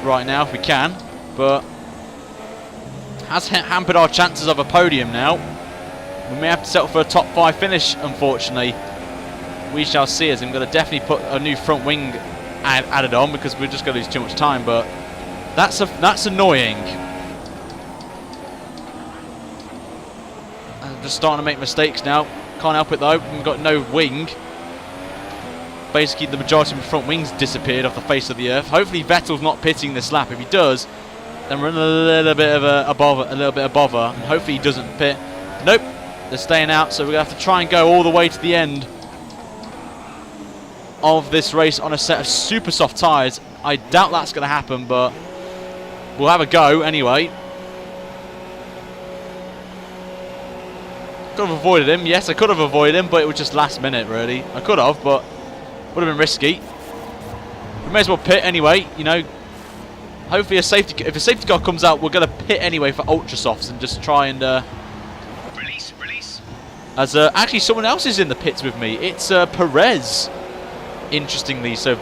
right now if we can. But has hampered our chances of a podium now. We may have to settle for a top 5 finish, unfortunately. We shall see, as I'm going to definitely put a new front wing added on because we're just going to lose too much time. But that's annoying. I'm just starting to make mistakes now. Can't help it though. We've got no wing. Basically, the majority of the front wings disappeared off the face of the earth. Hopefully, Vettel's not pitting this lap. If he does, then we're in a little bit of a bother. And hopefully, he doesn't pit. Nope, they're staying out. So we're gonna have to try and go all the way to the end of this race on a set of super soft tyres. I doubt that's going to happen, but we'll have a go anyway. Could have avoided him. Yes, I could have avoided him, but it was just last minute, really. I could have, but would have been risky. We may as well pit anyway, you know. Hopefully, if a safety car comes out, we're going to pit anyway for ultra softs and just try and Release. as actually someone else is in the pits with me. It's Perez. Interestingly, so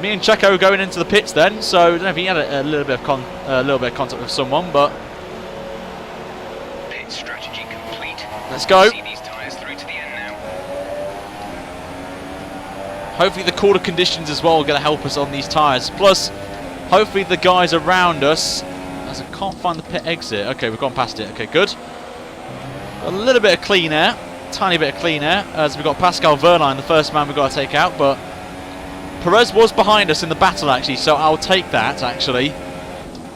me and Checo going into the pits then. So I don't know if he had a little bit of contact with someone, but Pit strategy complete. let's go. See these tyres through to the end now. Hopefully the cooler conditions as well are going to help us on these tyres. Plus, hopefully the guys around us. As I can't find the pit exit. Okay, we've gone past it. Okay, good. A little bit of clean air. Tiny bit of clean air, as we've got Pascal Wehrlein, the first man we've got to take out, but Perez was behind us in the battle actually, so I'll take that actually.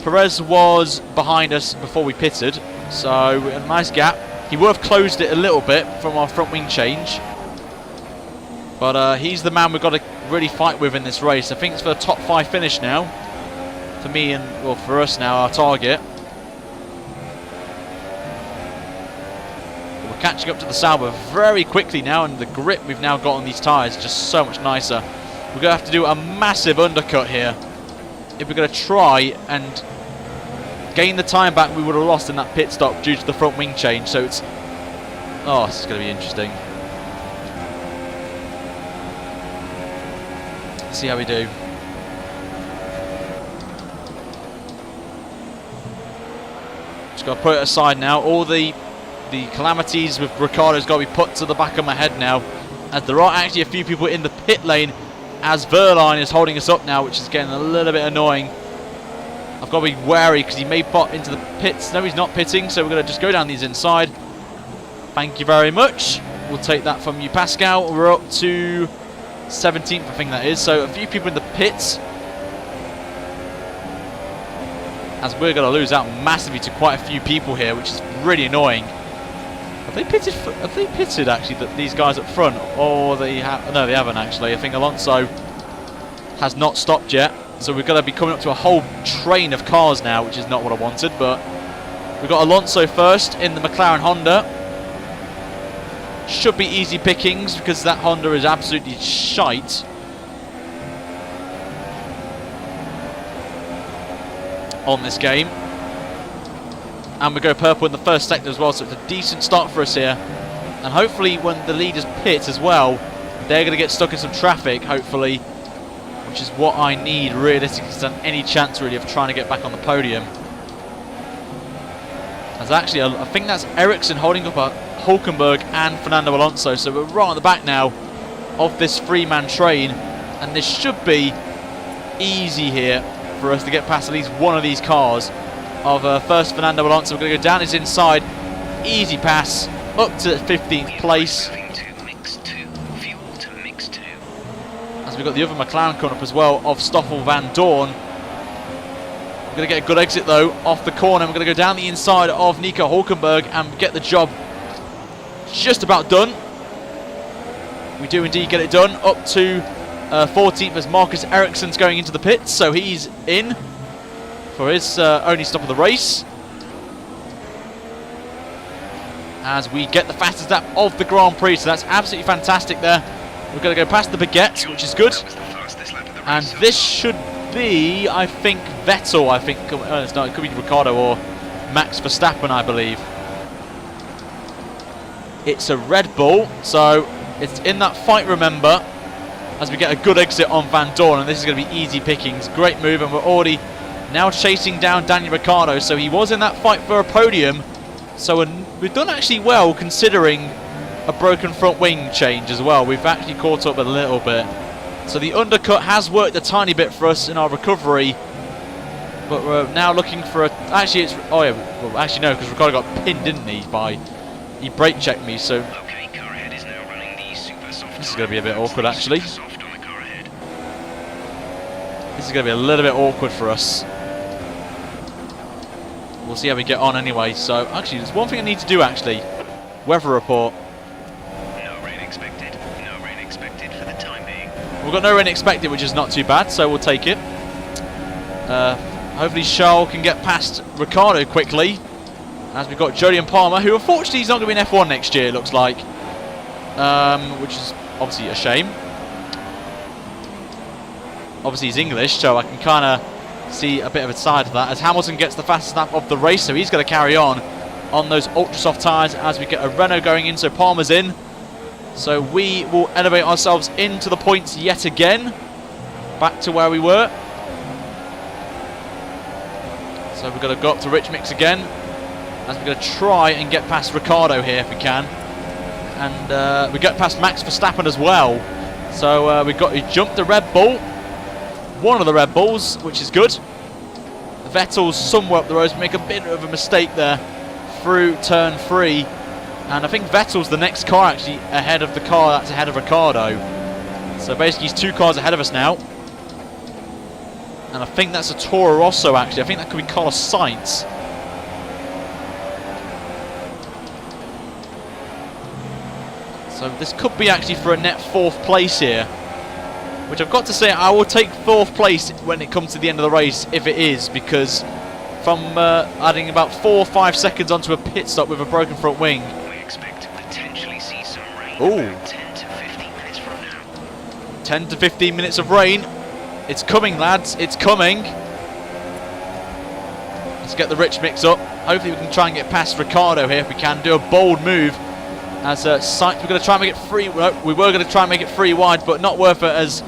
Perez was behind us before we pitted, so a nice gap. He would have closed it a little bit from our front wing change, but he's the man we've got to really fight with in this race. I think it's for the top 5 finish now, for me and, well, for us now, our target. Catching up to the Sauber very quickly now, and the grip we've now got on these tyres is just so much nicer. We're going to have to do a massive undercut here if we're going to try and gain the time back we would have lost in that pit stop due to the front wing change. So it's... oh, this is going to be interesting. Let's see how we do. Just got to put it aside now. All the calamities with Ricciardo's got to be put to the back of my head now, as there are actually a few people in the pit lane as Wehrlein is holding us up now, which is getting a little bit annoying. I've got to be wary because he may pop into the pits. No, he's not pitting, so we're going to just go down these inside. Thank you very much. We'll take that from you, Pascal. We're up to 17th, I think that is. So a few people in the pits, as we're going to lose out massively to quite a few people here, which is really annoying. Have they pitted? Have they pitted actually? These guys up front, or they have? No, they haven't actually. I think Alonso has not stopped yet, so we're going to be coming up to a whole train of cars now, which is not what I wanted. But we've got Alonso first in the McLaren Honda. Should be easy pickings because that Honda is absolutely shite. On this game. And we go purple in the first sector as well, so it's a decent start for us here. And hopefully when the leaders pit as well, they're going to get stuck in some traffic, hopefully, which is what I need realistically to stand any chance really of trying to get back on the podium. As actually, I think that's Ericsson holding up Hulkenberg and Fernando Alonso, so we're right on the back now of this 3-man train, and this should be easy here for us to get past at least one of these cars. Of first Fernando Alonso, we're going to go down his inside, easy pass up to 15th place. As we've got the other McLaren coming up as well of Stoffel Van Dorn. We're going to get a good exit though off the corner. We're going to go down the inside of Nico Hulkenberg and get the job just about done. We do indeed get it done up to 14th as Marcus Ericsson's going into the pits, so he's in for his only stop of the race. As we get the fastest lap of the Grand Prix, so that's absolutely fantastic there. We're going to go past the baguettes, which is good. And this should be, I think, Vettel. I think it's not. It could be Ricciardo or Max Verstappen, I believe. It's a Red Bull, so it's in that fight, remember, as we get a good exit on Van Dorn, and this is going to be easy pickings. Great move, and we're already now chasing down Daniel Ricciardo, so he was in that fight for a podium. So we've done actually well, considering a broken front wing change as well. We've actually caught up a little bit. So the undercut has worked a tiny bit for us in our recovery, but we're now looking for a... Actually, it's... Oh, yeah. Well, actually, no, because Ricciardo got pinned, didn't he, by... He brake checked me, so... Okay, car ahead is now running the super soft. This is going to be a bit awkward, actually. Soft on the car ahead. This is going to be a little bit awkward for us. We'll see how we get on anyway. So, actually, there's one thing I need to do, actually. Weather report. No rain expected. No rain expected for the time being. We've got no rain expected, which is not too bad, so we'll take it. Hopefully Charles can get past Ricciardo quickly, as we've got Jody and Palmer, who unfortunately is not going to be in F1 next year, it looks like. Which is obviously a shame. Obviously he's English, so I can kind of see a bit of a side of that, as Hamilton gets the fastest lap of the race, so he's going to carry on those ultra soft tyres as we get a Renault going in, so Palmer's in. So we will elevate ourselves into the points yet again, back to where we were. So we're going to go up to Rich Mix again, as we're going to try and get past Ricciardo here if we can. And we get past Max Verstappen as well. So we've got to jump the Red Bull, one of the Red Bulls, which is good. Vettel's somewhere up the road, we make a bit of a mistake there through turn 3. And I think Vettel's the next car actually ahead of the car that's ahead of Ricciardo. So basically he's 2 cars ahead of us now. And I think that's a Toro Rosso actually. I think that could be Carlos Sainz. So this could be actually for a net 4th place here. Which I've got to say, I will take 4th place when it comes to the end of the race if it is. Because from adding about 4 or 5 seconds onto a pit stop with a broken front wing. We expect to potentially see some rain about 10 to 15 minutes from now. 10 to 15 minutes of rain. It's coming, lads. It's coming. Let's get the Rich Mix up. Hopefully we can try and get past Ricciardo here if we can. Do a bold move. As Sainz, we're going to try and make it free. No, we were going to try and make it 3 wide, but not worth it as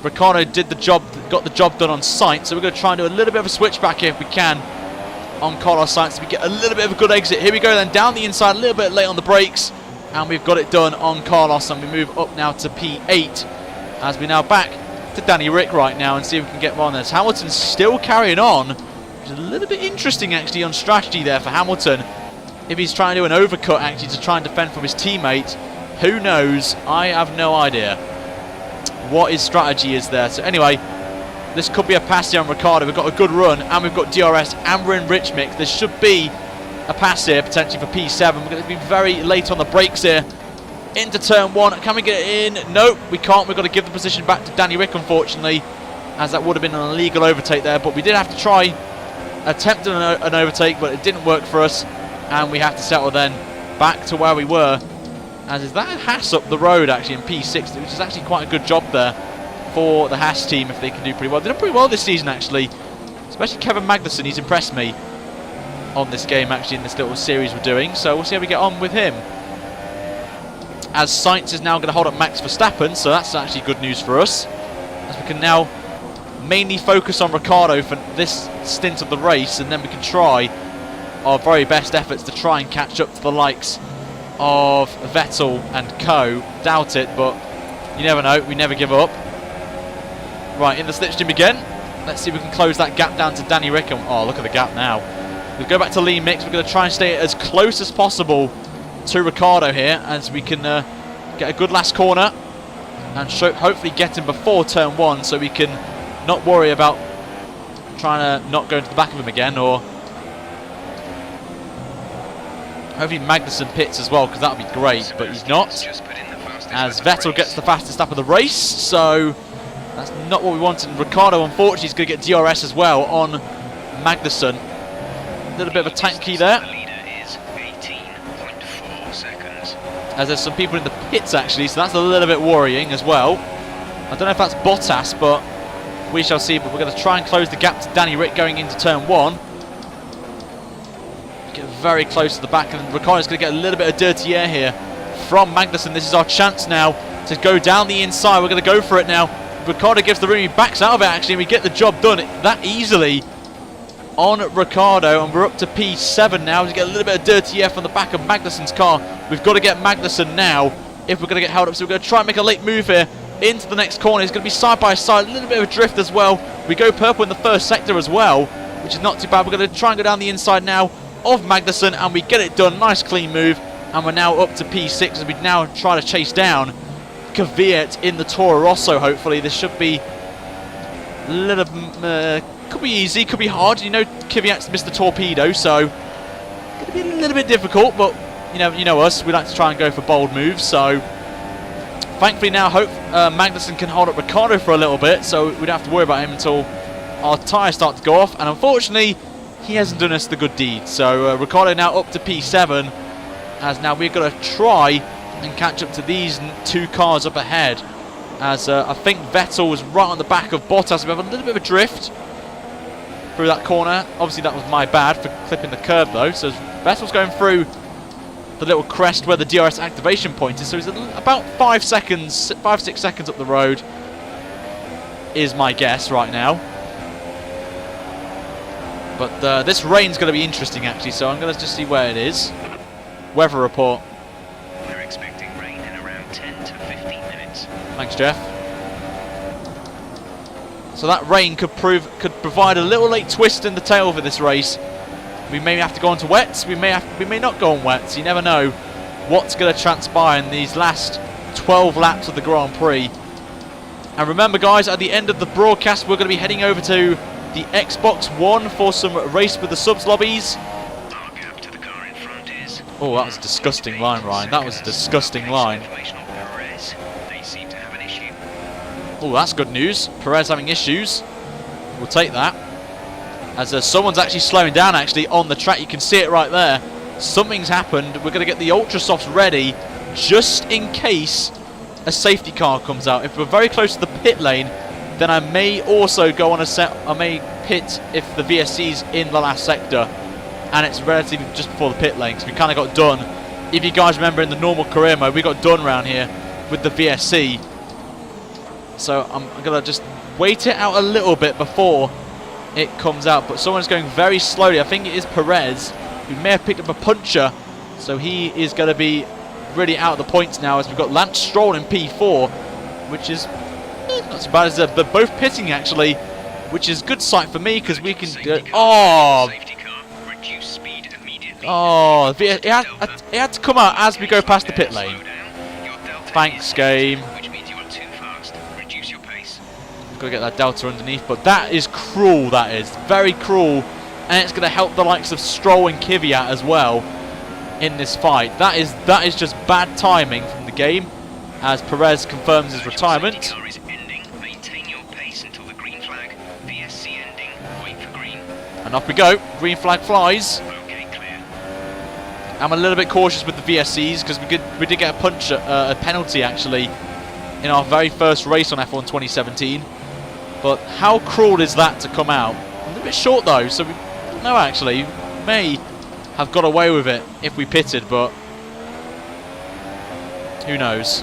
Ricciardo did the job, got the job done on Sainz. So we're going to try and do a little bit of a switchback here if we can on Carlos Sainz. So we get a little bit of a good exit. Here we go then, down the inside, a little bit late on the brakes. And we've got it done on Carlos, and we move up now to P8. As we now back to Danny Rick right now and see if we can get on this. Hamilton's still carrying on, which is a little bit interesting actually on strategy there for Hamilton. If he's trying to do an overcut actually to try and defend from his teammate, who knows? I have no idea what his strategy is there. So anyway, this could be a pass here on Ricciardo. We've got a good run and we've got DRS and we're in Rich Mix. This should be a pass here potentially for P7. We're going to be very late on the brakes here. Into turn 1. Can we get it in? Nope, we can't. We've got to give the position back to Danny Rick, unfortunately, as that would have been an illegal overtake there. But we did have to try attempt an overtake, but it didn't work for us. And we have to settle then back to where we were. As is that Haas up the road actually in P6, which is actually quite a good job there for the Haas team if they can do pretty well. They've done pretty well this season actually. Especially Kevin Magnussen, he's impressed me on this game actually in this little series we're doing. So we'll see how we get on with him. As Sainz is now going to hold up Max Verstappen, so that's actually good news for us. As we can now mainly focus on Ricciardo for this stint of the race, and then we can try our very best efforts to try and catch up to the likes of Vettel and co. Doubt it, but you never know. We never give up. Right, in the slipstream again. Let's see if we can close that gap down to Danny Rick. Oh, look at the gap now. We'll go back to Lee Mix. We're going to try and stay as close as possible to Ricciardo here, as we can get a good last corner and hopefully get him before turn 1, so we can not worry about trying to not go into the back of him again, or hopefully Magnussen pits as well, because that would be great, but he's not. Just put in the fastest as Vettel gets the fastest lap of the race, so that's not what we wanted. Ricciardo, unfortunately, is going to get DRS as well on Magnussen. A little bit of a tanky there. The leader is 18.4 seconds. As there's some people in the pits, actually, so that's a little bit worrying as well. I don't know if that's Bottas, but we shall see. But we're going to try and close the gap to Danny Rick going into turn 1. Get very close to the back, and Ricciardo's going to get a little bit of dirty air here from Magnussen. This is our chance now to go down the inside. We're going to go for it now. Ricciardo gives the room, he backs out of it actually, and we get the job done that easily on Ricciardo, and we're up to P7 now to get a little bit of dirty air from the back of Magnussen's car. We've got to get Magnussen now if we're going to get held up, so we're going to try and make a late move here into the next corner. It's going to be side by side, a little bit of a drift as well. We go purple in the first sector as well, which is not too bad. We're going to try and go down the inside now of Magnussen, and we get it done. Nice clean move, and we're now up to P6 as we now try to chase down Kvyat in the Toro Rosso. Hopefully this should be a little could be easy, could be hard. You know, Kvyat's Mr. Torpedo, so going to be a little bit difficult, but you know us, we like to try and go for bold moves. So thankfully now hope Magnussen can hold up Ricciardo for a little bit, so we don't have to worry about him until our tyres start to go off, and unfortunately he hasn't done us the good deed. So Ricciardo now up to P7, as now we're going to try and catch up to these two cars up ahead, as I think Vettel was right on the back of Bottas. We have a little bit of a drift through that corner. Obviously that was my bad for clipping the curb though, so Vettel's going through the little crest where the DRS activation point is, so he's about 5 6 seconds up the road is my guess right now. But this rain's going to be interesting actually, so I'm going to just see where it is. Weather report. We're expecting rain in around 10 to 15 minutes. Thanks, Jeff. So that rain could provide a little late twist in the tail for this race. We may have to go on to wets. We may not go on wets. You never know what's going to transpire in these last 12 laps of the Grand Prix. And remember, guys, at the end of the broadcast, we're going to be heading over to the Xbox One for some Race with the Subs lobbies. Our gap to the car in front is... Oh, that was a disgusting line, Ryan. That was a disgusting line. They seem to have an issue. Oh, that's good news. Perez having issues. We'll take that. As someone's actually slowing down actually on the track. You can see it right there. Something's happened. We're going to get the Ultra Softs ready just in case a safety car comes out. If we're very close to the pit lane, then I may also go on a set. I may pit if the VSC's in the last sector and it's relatively just before the pit lane, because we kind of got done. If you guys remember in the normal career mode, we got done around here with the VSC. So I'm going to just wait it out a little bit before it comes out. But someone's going very slowly. I think it is Perez, who may have picked up a puncher. So he is going to be really out of the points now, as we've got Lance Stroll in P4, which is not so bad. As they're both pitting actually, which is good sight for me, because we can do... Oh! Oh, it had to come out as we go past the pit lane. Thanks, game. Got to get that delta underneath, but that is cruel. That is very cruel, and it's going to help the likes of Stroll and Kvyat as well in this fight. That is just bad timing from the game, as Perez confirms his retirement. And off we go. Green flag flies. I'm a little bit cautious with the VSCs, because we did get a penalty actually in our very first race on F1 2017. But how cruel is that to come out? A little bit short though, so we don't know actually. We may have got away with it if we pitted, but who knows?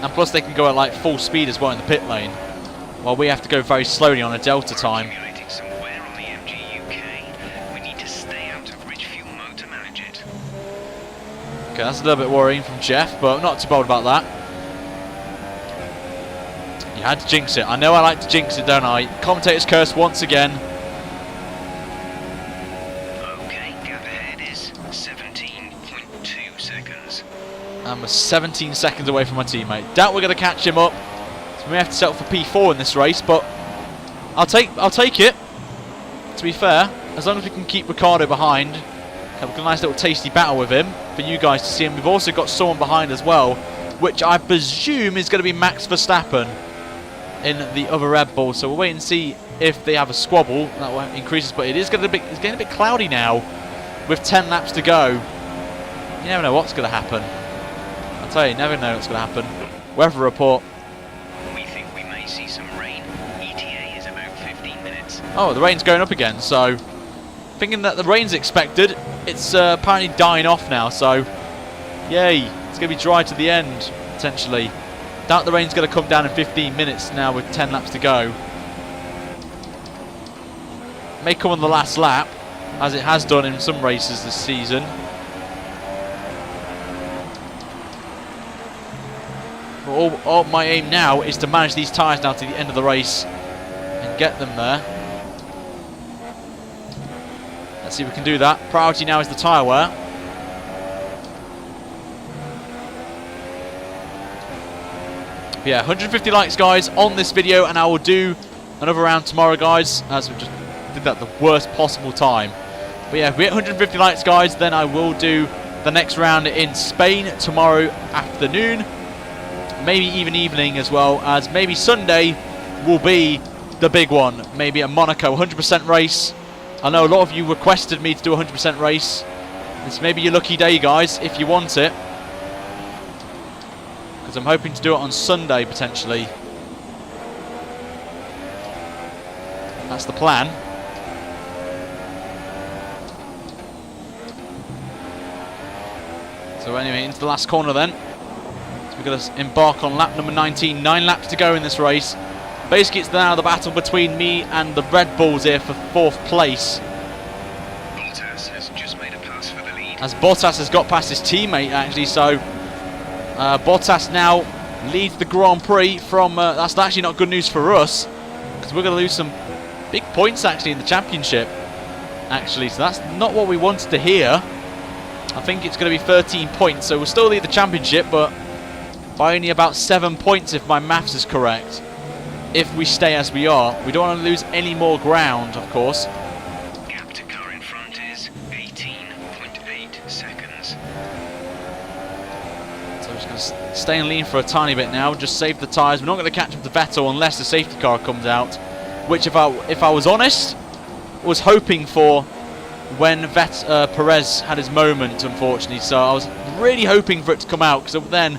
And plus they can go at like full speed as well in the pit lane, while we have to go very slowly on a delta time. Okay, that's a little bit worrying from Jeff, but not too bold about that. You had to jinx it. I know I like to jinx it, don't I? Commentator's curse once again. Okay, gap ahead is 17.2 seconds. And we're 17 seconds away from my teammate. Doubt we're going to catch him up. So we may have to settle for P4 in this race, but I'll take it. To be fair, as long as we can keep Ricciardo behind, Have a nice little tasty battle with him for you guys to see. And we've also got someone behind as well, which I presume is going to be Max Verstappen in the other Red Bull. So we'll wait and see if they have a squabble. That increases, but it's getting a bit cloudy now with 10 laps to go. You never know what's going to happen. I'll tell you, you never know what's going to happen. Weather report. We think we may see some rain. ETA is about 15 minutes. Oh, the rain's going up again, so thinking that the rain's expected. It's apparently dying off now, so yay, it's going to be dry to the end, potentially. Doubt the rain's going to come down in 15 minutes now with 10 laps to go. May come on the last lap, as it has done in some races this season. But all my aim now is to manage these tyres now to the end of the race and get them there. Let's see if we can do that. Priority now is the tyre wear. But yeah, 150 likes, guys, on this video, and I will do another round tomorrow, guys, as we just did that the worst possible time. But yeah, if we hit 150 likes, guys, then I will do the next round in Spain tomorrow afternoon. Maybe even evening as well, as maybe Sunday will be the big one. Maybe a Monaco 100% race. I know a lot of you requested me to do a 100% race. This may be your lucky day, guys, if you want it. Because I'm hoping to do it on Sunday, potentially. That's the plan. So anyway, into the last corner then. So we're going to embark on lap number 19. 9 laps to go in this race. Basically, it's now the battle between me and the Red Bulls here for 4th place. Bottas has just made a pass for the lead. As Bottas has got past his teammate, actually, so Bottas now leads the Grand Prix from... that's actually not good news for us, because we're going to lose some big points, actually, in the championship, actually. So that's not what we wanted to hear. I think it's going to be 13 points, so we'll still lead the championship, but by only about 7 points, if my maths is correct. If we stay as we are. We don't want to lose any more ground, of course. Gap to car in front is 18.8 seconds. So we're just going to stay and lean for a tiny bit now, just save the tyres. We're not going to catch up to Vettel unless the safety car comes out, which if I was honest, was hoping for when Perez had his moment, unfortunately. So I was really hoping for it to come out, because then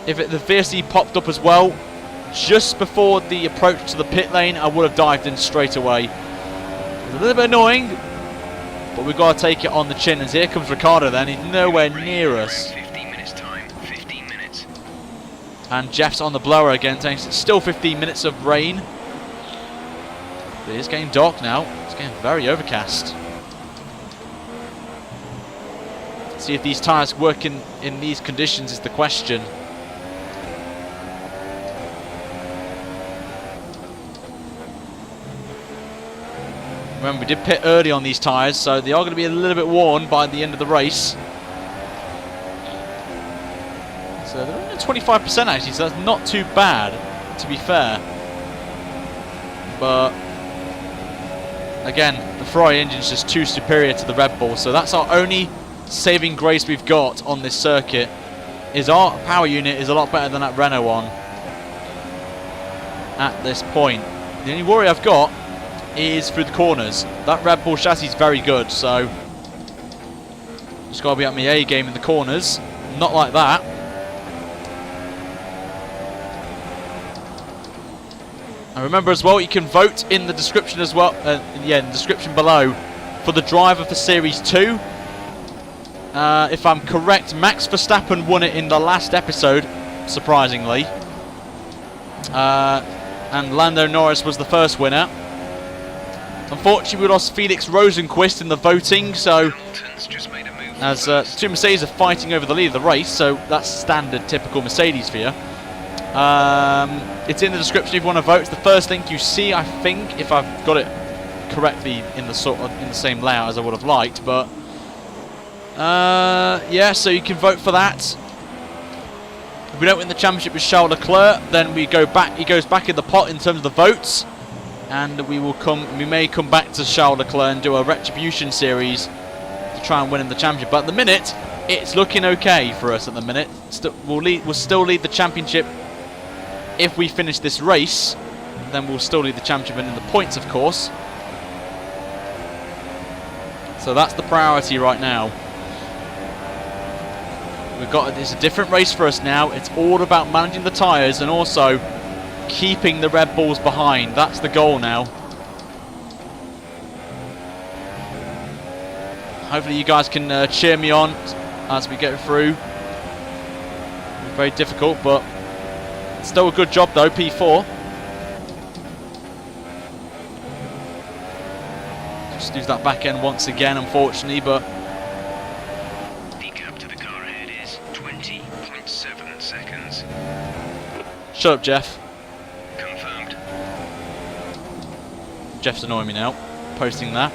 if the VSC popped up as well, just before the approach to the pit lane, I would have dived in straight away. It's a little bit annoying, but we've got to take it on the chin. And here comes Ricciardo then. He's nowhere near us. 15 minutes time. 15 minutes. And Jeff's on the blower again, saying it's still 15 minutes of rain. But it is getting dark now. It's getting very overcast. See if these tyres work in these conditions is the question. Remember, we did pit early on these tyres, so they are going to be a little bit worn by the end of the race. So they're only at 25% actually, so that's not too bad, to be fair. But again, the Ferrari engine's just too superior to the Red Bull, so that's our only saving grace we've got on this circuit. Is our power unit is a lot better than that Renault one at this point. The only worry I've got is through the corners. That Red Bull chassis is very good, so just got to be at my A game in the corners. Not like that. And remember as well, you can vote in the description as well. Yeah, in the description below for the driver for Series 2. If I'm correct, Max Verstappen won it in the last episode, surprisingly. And Lando Norris was the first winner. Unfortunately, we lost Felix Rosenqvist in the voting, so Just made a move as two Mercedes are fighting over the lead of the race, so that's standard, typical Mercedes for you. It's in the description if you want to vote. It's the first link you see, I think, if I've got it correctly in the same layout as I would have liked. But yeah, so you can vote for that. If we don't win the championship with Charles Leclerc, then we go back. He goes back in the pot in terms of the votes. And we may come back to Charles Leclerc and do a retribution series to try and win in the championship. But at the minute, it's looking okay for us at the minute. We'll still lead the championship if we finish this race. Then we'll still lead the championship and in the points, of course. So that's the priority right now. It's a different race for us now. It's all about managing the tyres and also keeping the Red Bulls behind. That's the goal now. Hopefully you guys can cheer me on as we go through. Very difficult, but still a good job though, P4. Just lose that back end once again, unfortunately, but The gap to the car ahead is 20.7 seconds. shut up, Jeff. Confirmed. Jeff's annoying me now, posting that.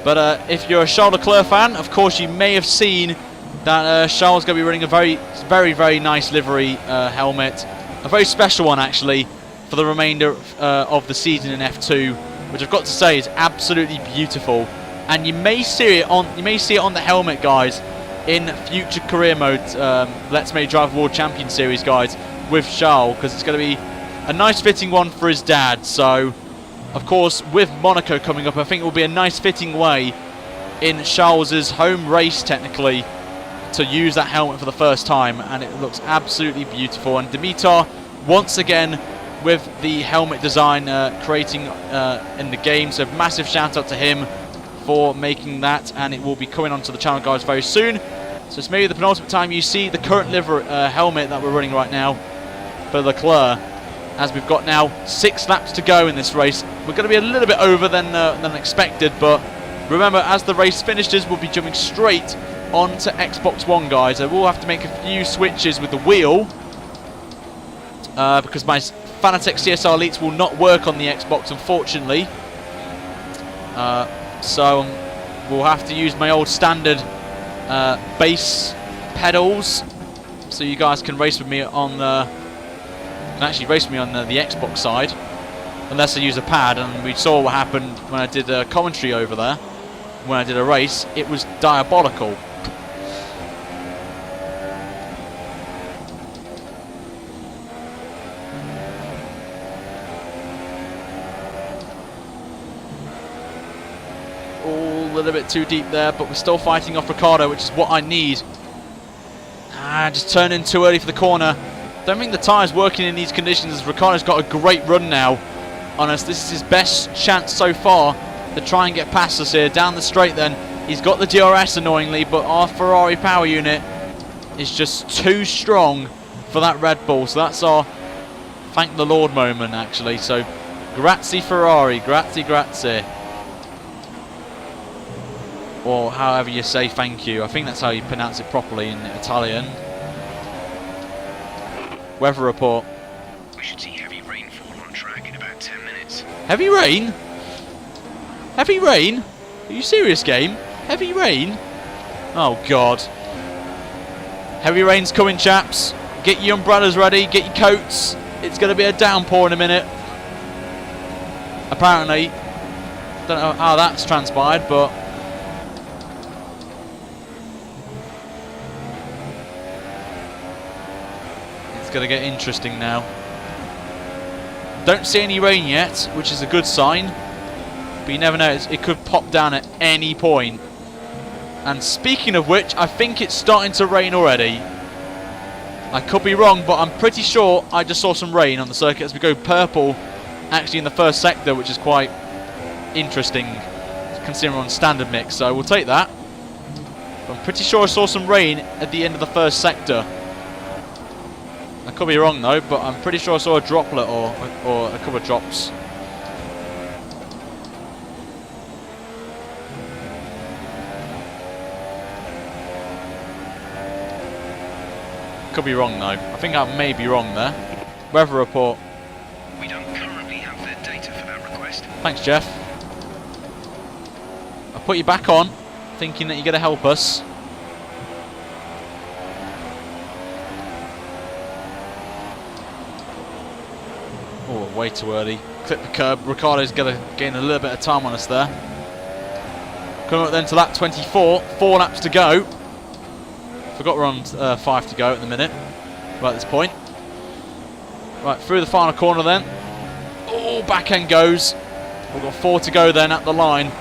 But if you're a Charles Leclerc fan, of course you may have seen that Charles is going to be running a very nice livery helmet. A very special one, actually, for the remainder of the season in F2, which I've got to say is absolutely beautiful. And you may see it on the helmet, guys, in future career mode. Let's Make Drive World Champion Series, guys, with Charles, because it's going to be a nice fitting one for his dad. So, of course, with Monaco coming up, I think it will be a nice fitting way in Charles's home race, technically, to use that helmet for the first time, and it looks absolutely beautiful. And Dimitar, once again, with the helmet design creating in the game, so massive shout out to him for making that, and it will be coming onto the channel, guys, very soon. So it's maybe the penultimate time you see the current helmet that we're running right now for Leclerc, as we've got now 6 laps to go in this race. We're going to be a little bit over than expected, but remember, as the race finishes, we'll be jumping straight onto Xbox One, guys. I will have to make a few switches with the wheel because my Fanatec CSR Elites will not work on the Xbox, unfortunately. So we'll have to use my old standard bass pedals, so you guys can race with me on the Xbox side, unless I use a pad. And we saw what happened when I did a commentary over there. When I did a race, it was diabolical. A little bit too deep there, but we're still fighting off Ricciardo, which is what I need. Just turned in too early for the corner. Don't think the tyre's working in these conditions, as Ricciardo's got a great run now on us. This is his best chance so far to try and get past us here. Down the straight then. He's got the DRS, annoyingly, but our Ferrari power unit is just too strong for that Red Bull. So that's our thank the Lord moment, actually. So grazie Ferrari, grazie. Or however you say thank you. I think that's how you pronounce it properly in Italian. Weather report. We should see heavy rainfall on track in about 10 minutes. Heavy rain? Heavy rain? Are you serious, game? Heavy rain? Oh, God. Heavy rain's coming, chaps. Get your umbrellas ready. Get your coats. It's going to be a downpour in a minute. Apparently. Don't know how that's transpired, but it's going to get interesting now. Don't see any rain yet, which is a good sign. But you never know, it could pop down at any point. And speaking of which, I think it's starting to rain already. I could be wrong, but I'm pretty sure I just saw some rain on the circuit as we go purple, actually in the first sector, which is quite interesting considering we're on standard mix, so we'll take that. But I'm pretty sure I saw some rain at the end of the first sector. I could be wrong though, but I'm pretty sure I saw a droplet or a couple of drops. Could be wrong though. I think I may be wrong there. Weather report. We don't currently have the data for that request. Thanks, Jeff. I put you back on, thinking that you're going to help us. Oh, way too early. Clip the curb. Ricciardo's going to gain a little bit of time on us there. Coming up then to lap 24. 4 laps to go. Forgot we're on 5 to go at the minute. Right at this point. Right, through the final corner then. Oh, back end goes. We've got 4 to go then at the line.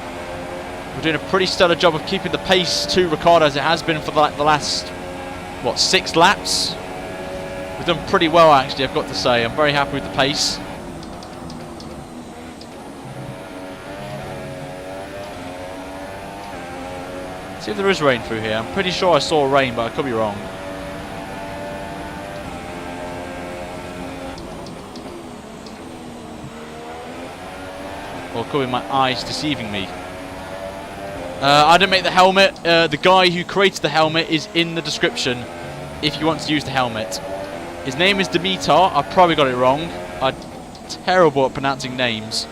We're doing a pretty stellar job of keeping the pace to Ricciardo as it has been for the last, what, 6 laps? We've done pretty well actually, I've got to say. I'm very happy with the pace. See if there is rain through here. I'm pretty sure I saw rain, but I could be wrong. Or it could be my eyes deceiving me. I didn't make the helmet. The guy who created the helmet is in the description if you want to use the helmet. His name is Dimitar. I probably got it wrong. I'm terrible at pronouncing names.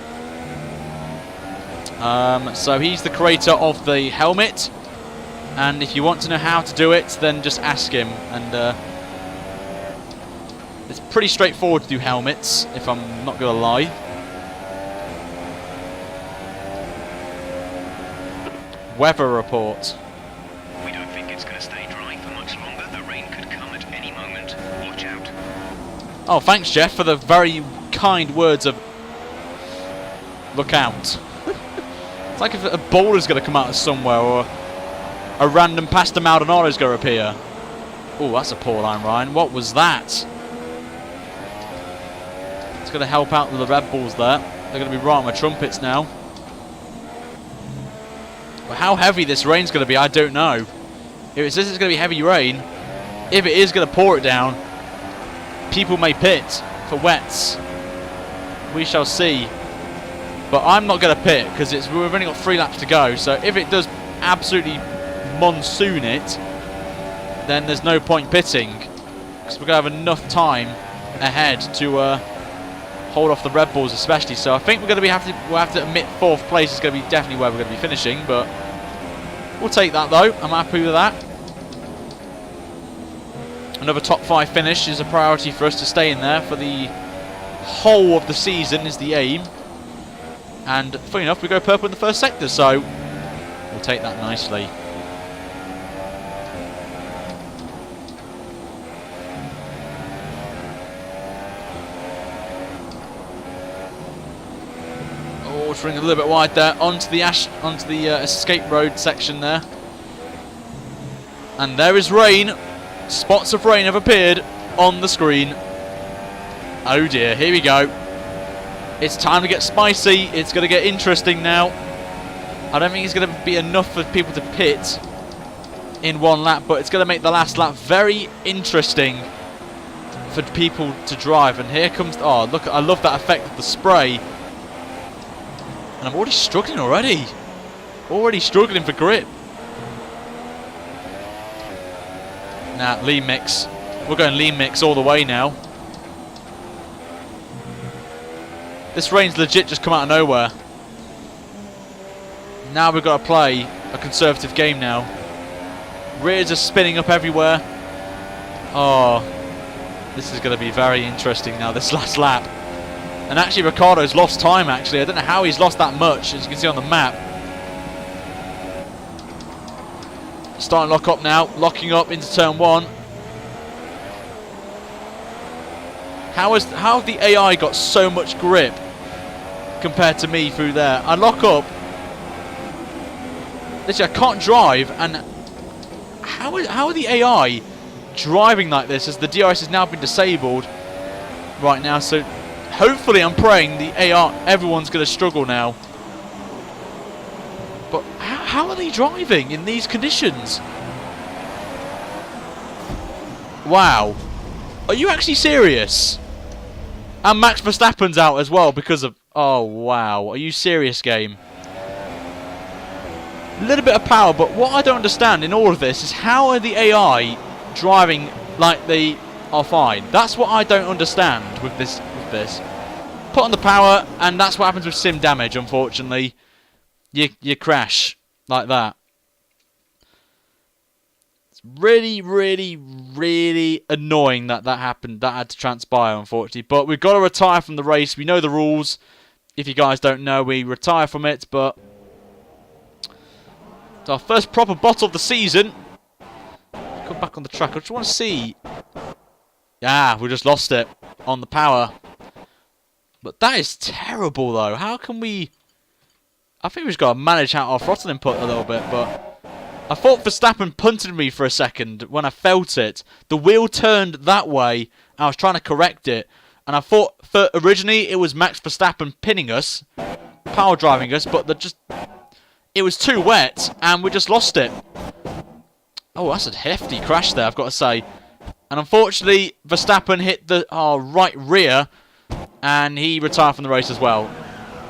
So he's the creator of the helmet. And if you want to know how to do it, then just ask him. And it's pretty straightforward to do helmets, if I'm not going to lie. Weather report. We don't think it's going to stay dry for much longer. The rain could come at any moment. Watch out. Oh, thanks, Jeff, for the very kind words of look out. It's like if a ball is going to come out of somewhere, or a random Pasta Maldonado is going to appear. Oh, that's a poor line, Ryan. What was that? It's going to help out with the Red Bulls there. They're going to be right on my trumpets now. But how heavy this rain's going to be, I don't know. If it says it's going to be heavy rain, if it is going to pour it down, people may pit for wets. We shall see. But I'm not going to pit because we've only got 3 laps to go. So if it does absolutely monsoon it, then there's no point pitting because we're going to have enough time ahead to hold off the Red Bulls especially. So I think we're going to we'll have to admit 4th place is going to be definitely where we're going to be finishing, but we'll take that though. I'm happy with that. Another top 5 finish is a priority for us to stay in there for the whole of the season is the aim. And funny enough, we go purple in the first sector, so we'll take that nicely. Ring a little bit wide there onto the escape road section there, and there is rain. Spots of rain have appeared on the screen. Oh dear, here we go. It's time to get spicy. It's going to get interesting now. I don't think it's going to be enough for people to pit in 1 lap, but it's going to make the last lap very interesting for people to drive. And here comes, oh look, I love that effect of the spray. And I'm already struggling already. Already struggling for grip. Now, lean mix. We're going lean mix all the way now. This rain's legit just come out of nowhere. Now we've got to play a conservative game now. Rears are spinning up everywhere. Oh, this is going to be very interesting now, this last lap. And actually Ricciardo's lost time actually. I don't know how he's lost that much, as you can see on the map. Starting to lock up now, locking up into turn 1. How have the AI got so much grip compared to me through there? I lock up. Literally I can't drive, and how are the AI driving like this as the DRS has now been disabled right now? So hopefully, I'm praying the AR, everyone's going to struggle now. But how are they driving in these conditions? Wow. Are you actually serious? And Max Verstappen's out as well because of... Oh, wow. Are you serious, game? A little bit of power, but what I don't understand in all of this is how are the AI driving like they are fine? That's what I don't understand with this. Put on the power, and that's what happens with sim damage, unfortunately. You crash like that. It's really, really, really annoying that happened. That had to transpire, unfortunately. But we've got to retire from the race. We know the rules. If you guys don't know, we retire from it, but It's our first proper bottle of the season. Come back on the track. I just want to see. Yeah, we just lost it on the power. But that is terrible, though. How can we... I think we've just got to manage out our throttle input a little bit, but... I thought Verstappen punted me for a second when I felt it. The wheel turned that way. I was trying to correct it. And I thought originally it was Max Verstappen pinning us, power driving us, but it was too wet and we just lost it. Oh, that's a hefty crash there, I've got to say. And unfortunately, Verstappen hit our right rear and he retired from the race as well.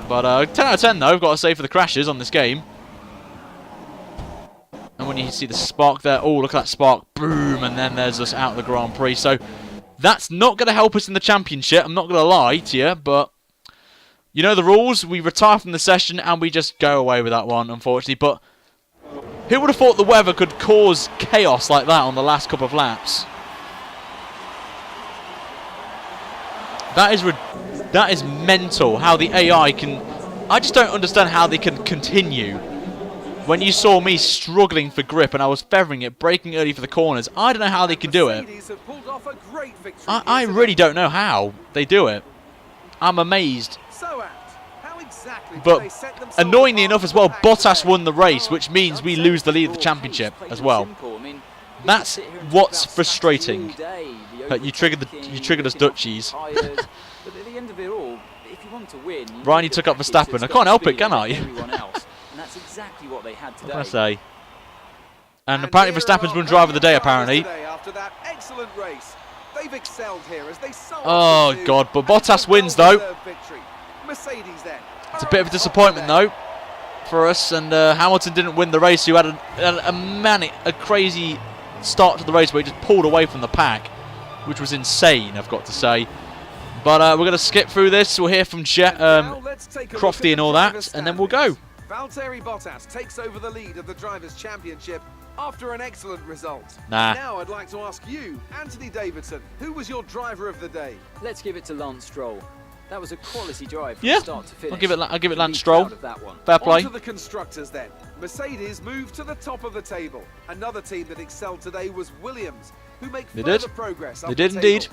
But 10 out of 10 though, I've got to say, for the crashes on this game. And when you see the spark there, oh, look at that spark, boom, and then there's us out of the Grand Prix. So that's not going to help us in the championship, I'm not going to lie to you, but you know the rules. We retire from the session and we just go away with that one, unfortunately. But who would have thought the weather could cause chaos like that on the last couple of laps? That is mental, how the AI can... I just don't understand how they can continue. When you saw me struggling for grip and I was feathering it, braking early for the corners, I don't know how they can do it. I really don't know how they do it. I'm amazed. But annoyingly enough as well, Bottas won the race, which means we lose the lead of the championship as well. That's what's frustrating. That you triggered us Dutchies. Ryan, you took up Verstappen. I can't help it, can I? That's exactly what they had today. What can I say? And apparently Verstappen's won driver of the day, apparently. Oh, God. But Bottas wins, though. It's a bit of a disappointment, though, for us. And Hamilton didn't win the race, who had a crazy start to the race where he just pulled away from the pack, which was insane, I've got to say. But we're going to skip through this. We'll hear from Crofty and all that, and then we'll go. Valtteri Bottas takes over the lead of the Drivers' Championship after an excellent result. Now I'd like to ask you, Anthony Davidson, who was your driver of the day? Let's give it to Lance Stroll. That was a quality drive from yeah, start to finish. I'll give it Lance Stroll. Fair play. On to the constructors then. Mercedes moved to the top of the table. Another team that excelled today was Williams, who make further progress up the table. Indeed.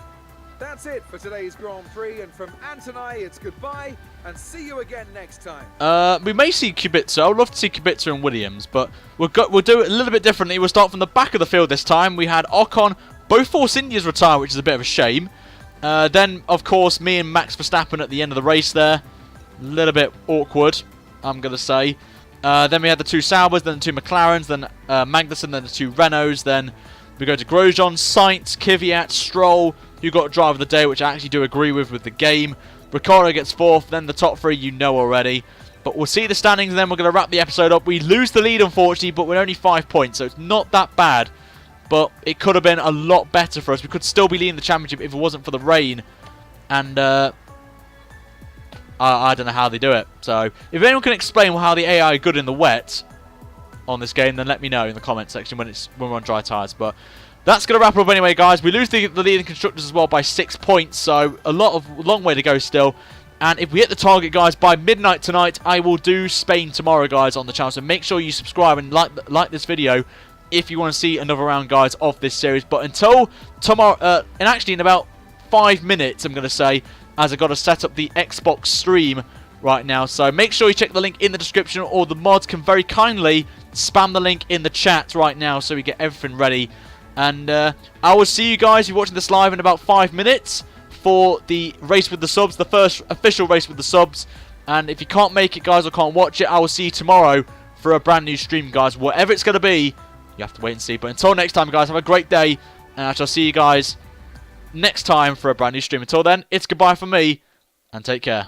That's it for today's Grand Prix, and from Ant and I, it's goodbye, and see you again next time. We may see Kubica. I would love to see Kubica and Williams, but we'll do it a little bit differently. We'll start from the back of the field this time. We had Ocon, both Force Indias retire, which is a bit of a shame. Then, of course, me and Max Verstappen at the end of the race there. A little bit awkward, I'm going to say. Then we had the two Saubers, then the two McLarens, then Magnussen, then the two Renaults. Then we go to Grosjean, Sainz, Kvyat, Stroll. You got driver of the day, which I actually do agree with the game. Ricciardo gets fourth, then the top three you know already. But we'll see the standings, and then we're going to wrap the episode up. We lose the lead, unfortunately, but we're only 5 points, so it's not that bad. But it could have been a lot better for us. We could still be leading the championship if it wasn't for the rain. And I don't know how they do it. So if anyone can explain how the AI are good in the wet on this game, then let me know in the comment section when we're on dry tyres. But that's going to wrap it up anyway, guys. We lose the leading constructors as well by 6 points, so a long way to go still. And if we hit the target, guys, by midnight tonight, I will do Spain tomorrow, guys, on the channel. So make sure you subscribe and like this video if you want to see another round, guys, of this series. But until tomorrow, and actually in about 5 minutes, I'm going to say, as I've got to set up the Xbox stream right now. So make sure you check the link in the description, or the mods can very kindly spam the link in the chat right now so we get everything ready. And I will see you guys, if you're watching this live, in about 5 minutes for the race with the subs, the first official race with the subs. And if you can't make it, guys, or can't watch it, I will see you tomorrow for a brand new stream, guys. Whatever it's going to be, you have to wait and see. But until next time, guys, have a great day, and I shall see you guys next time for a brand new stream. Until then, it's goodbye from me, and take care.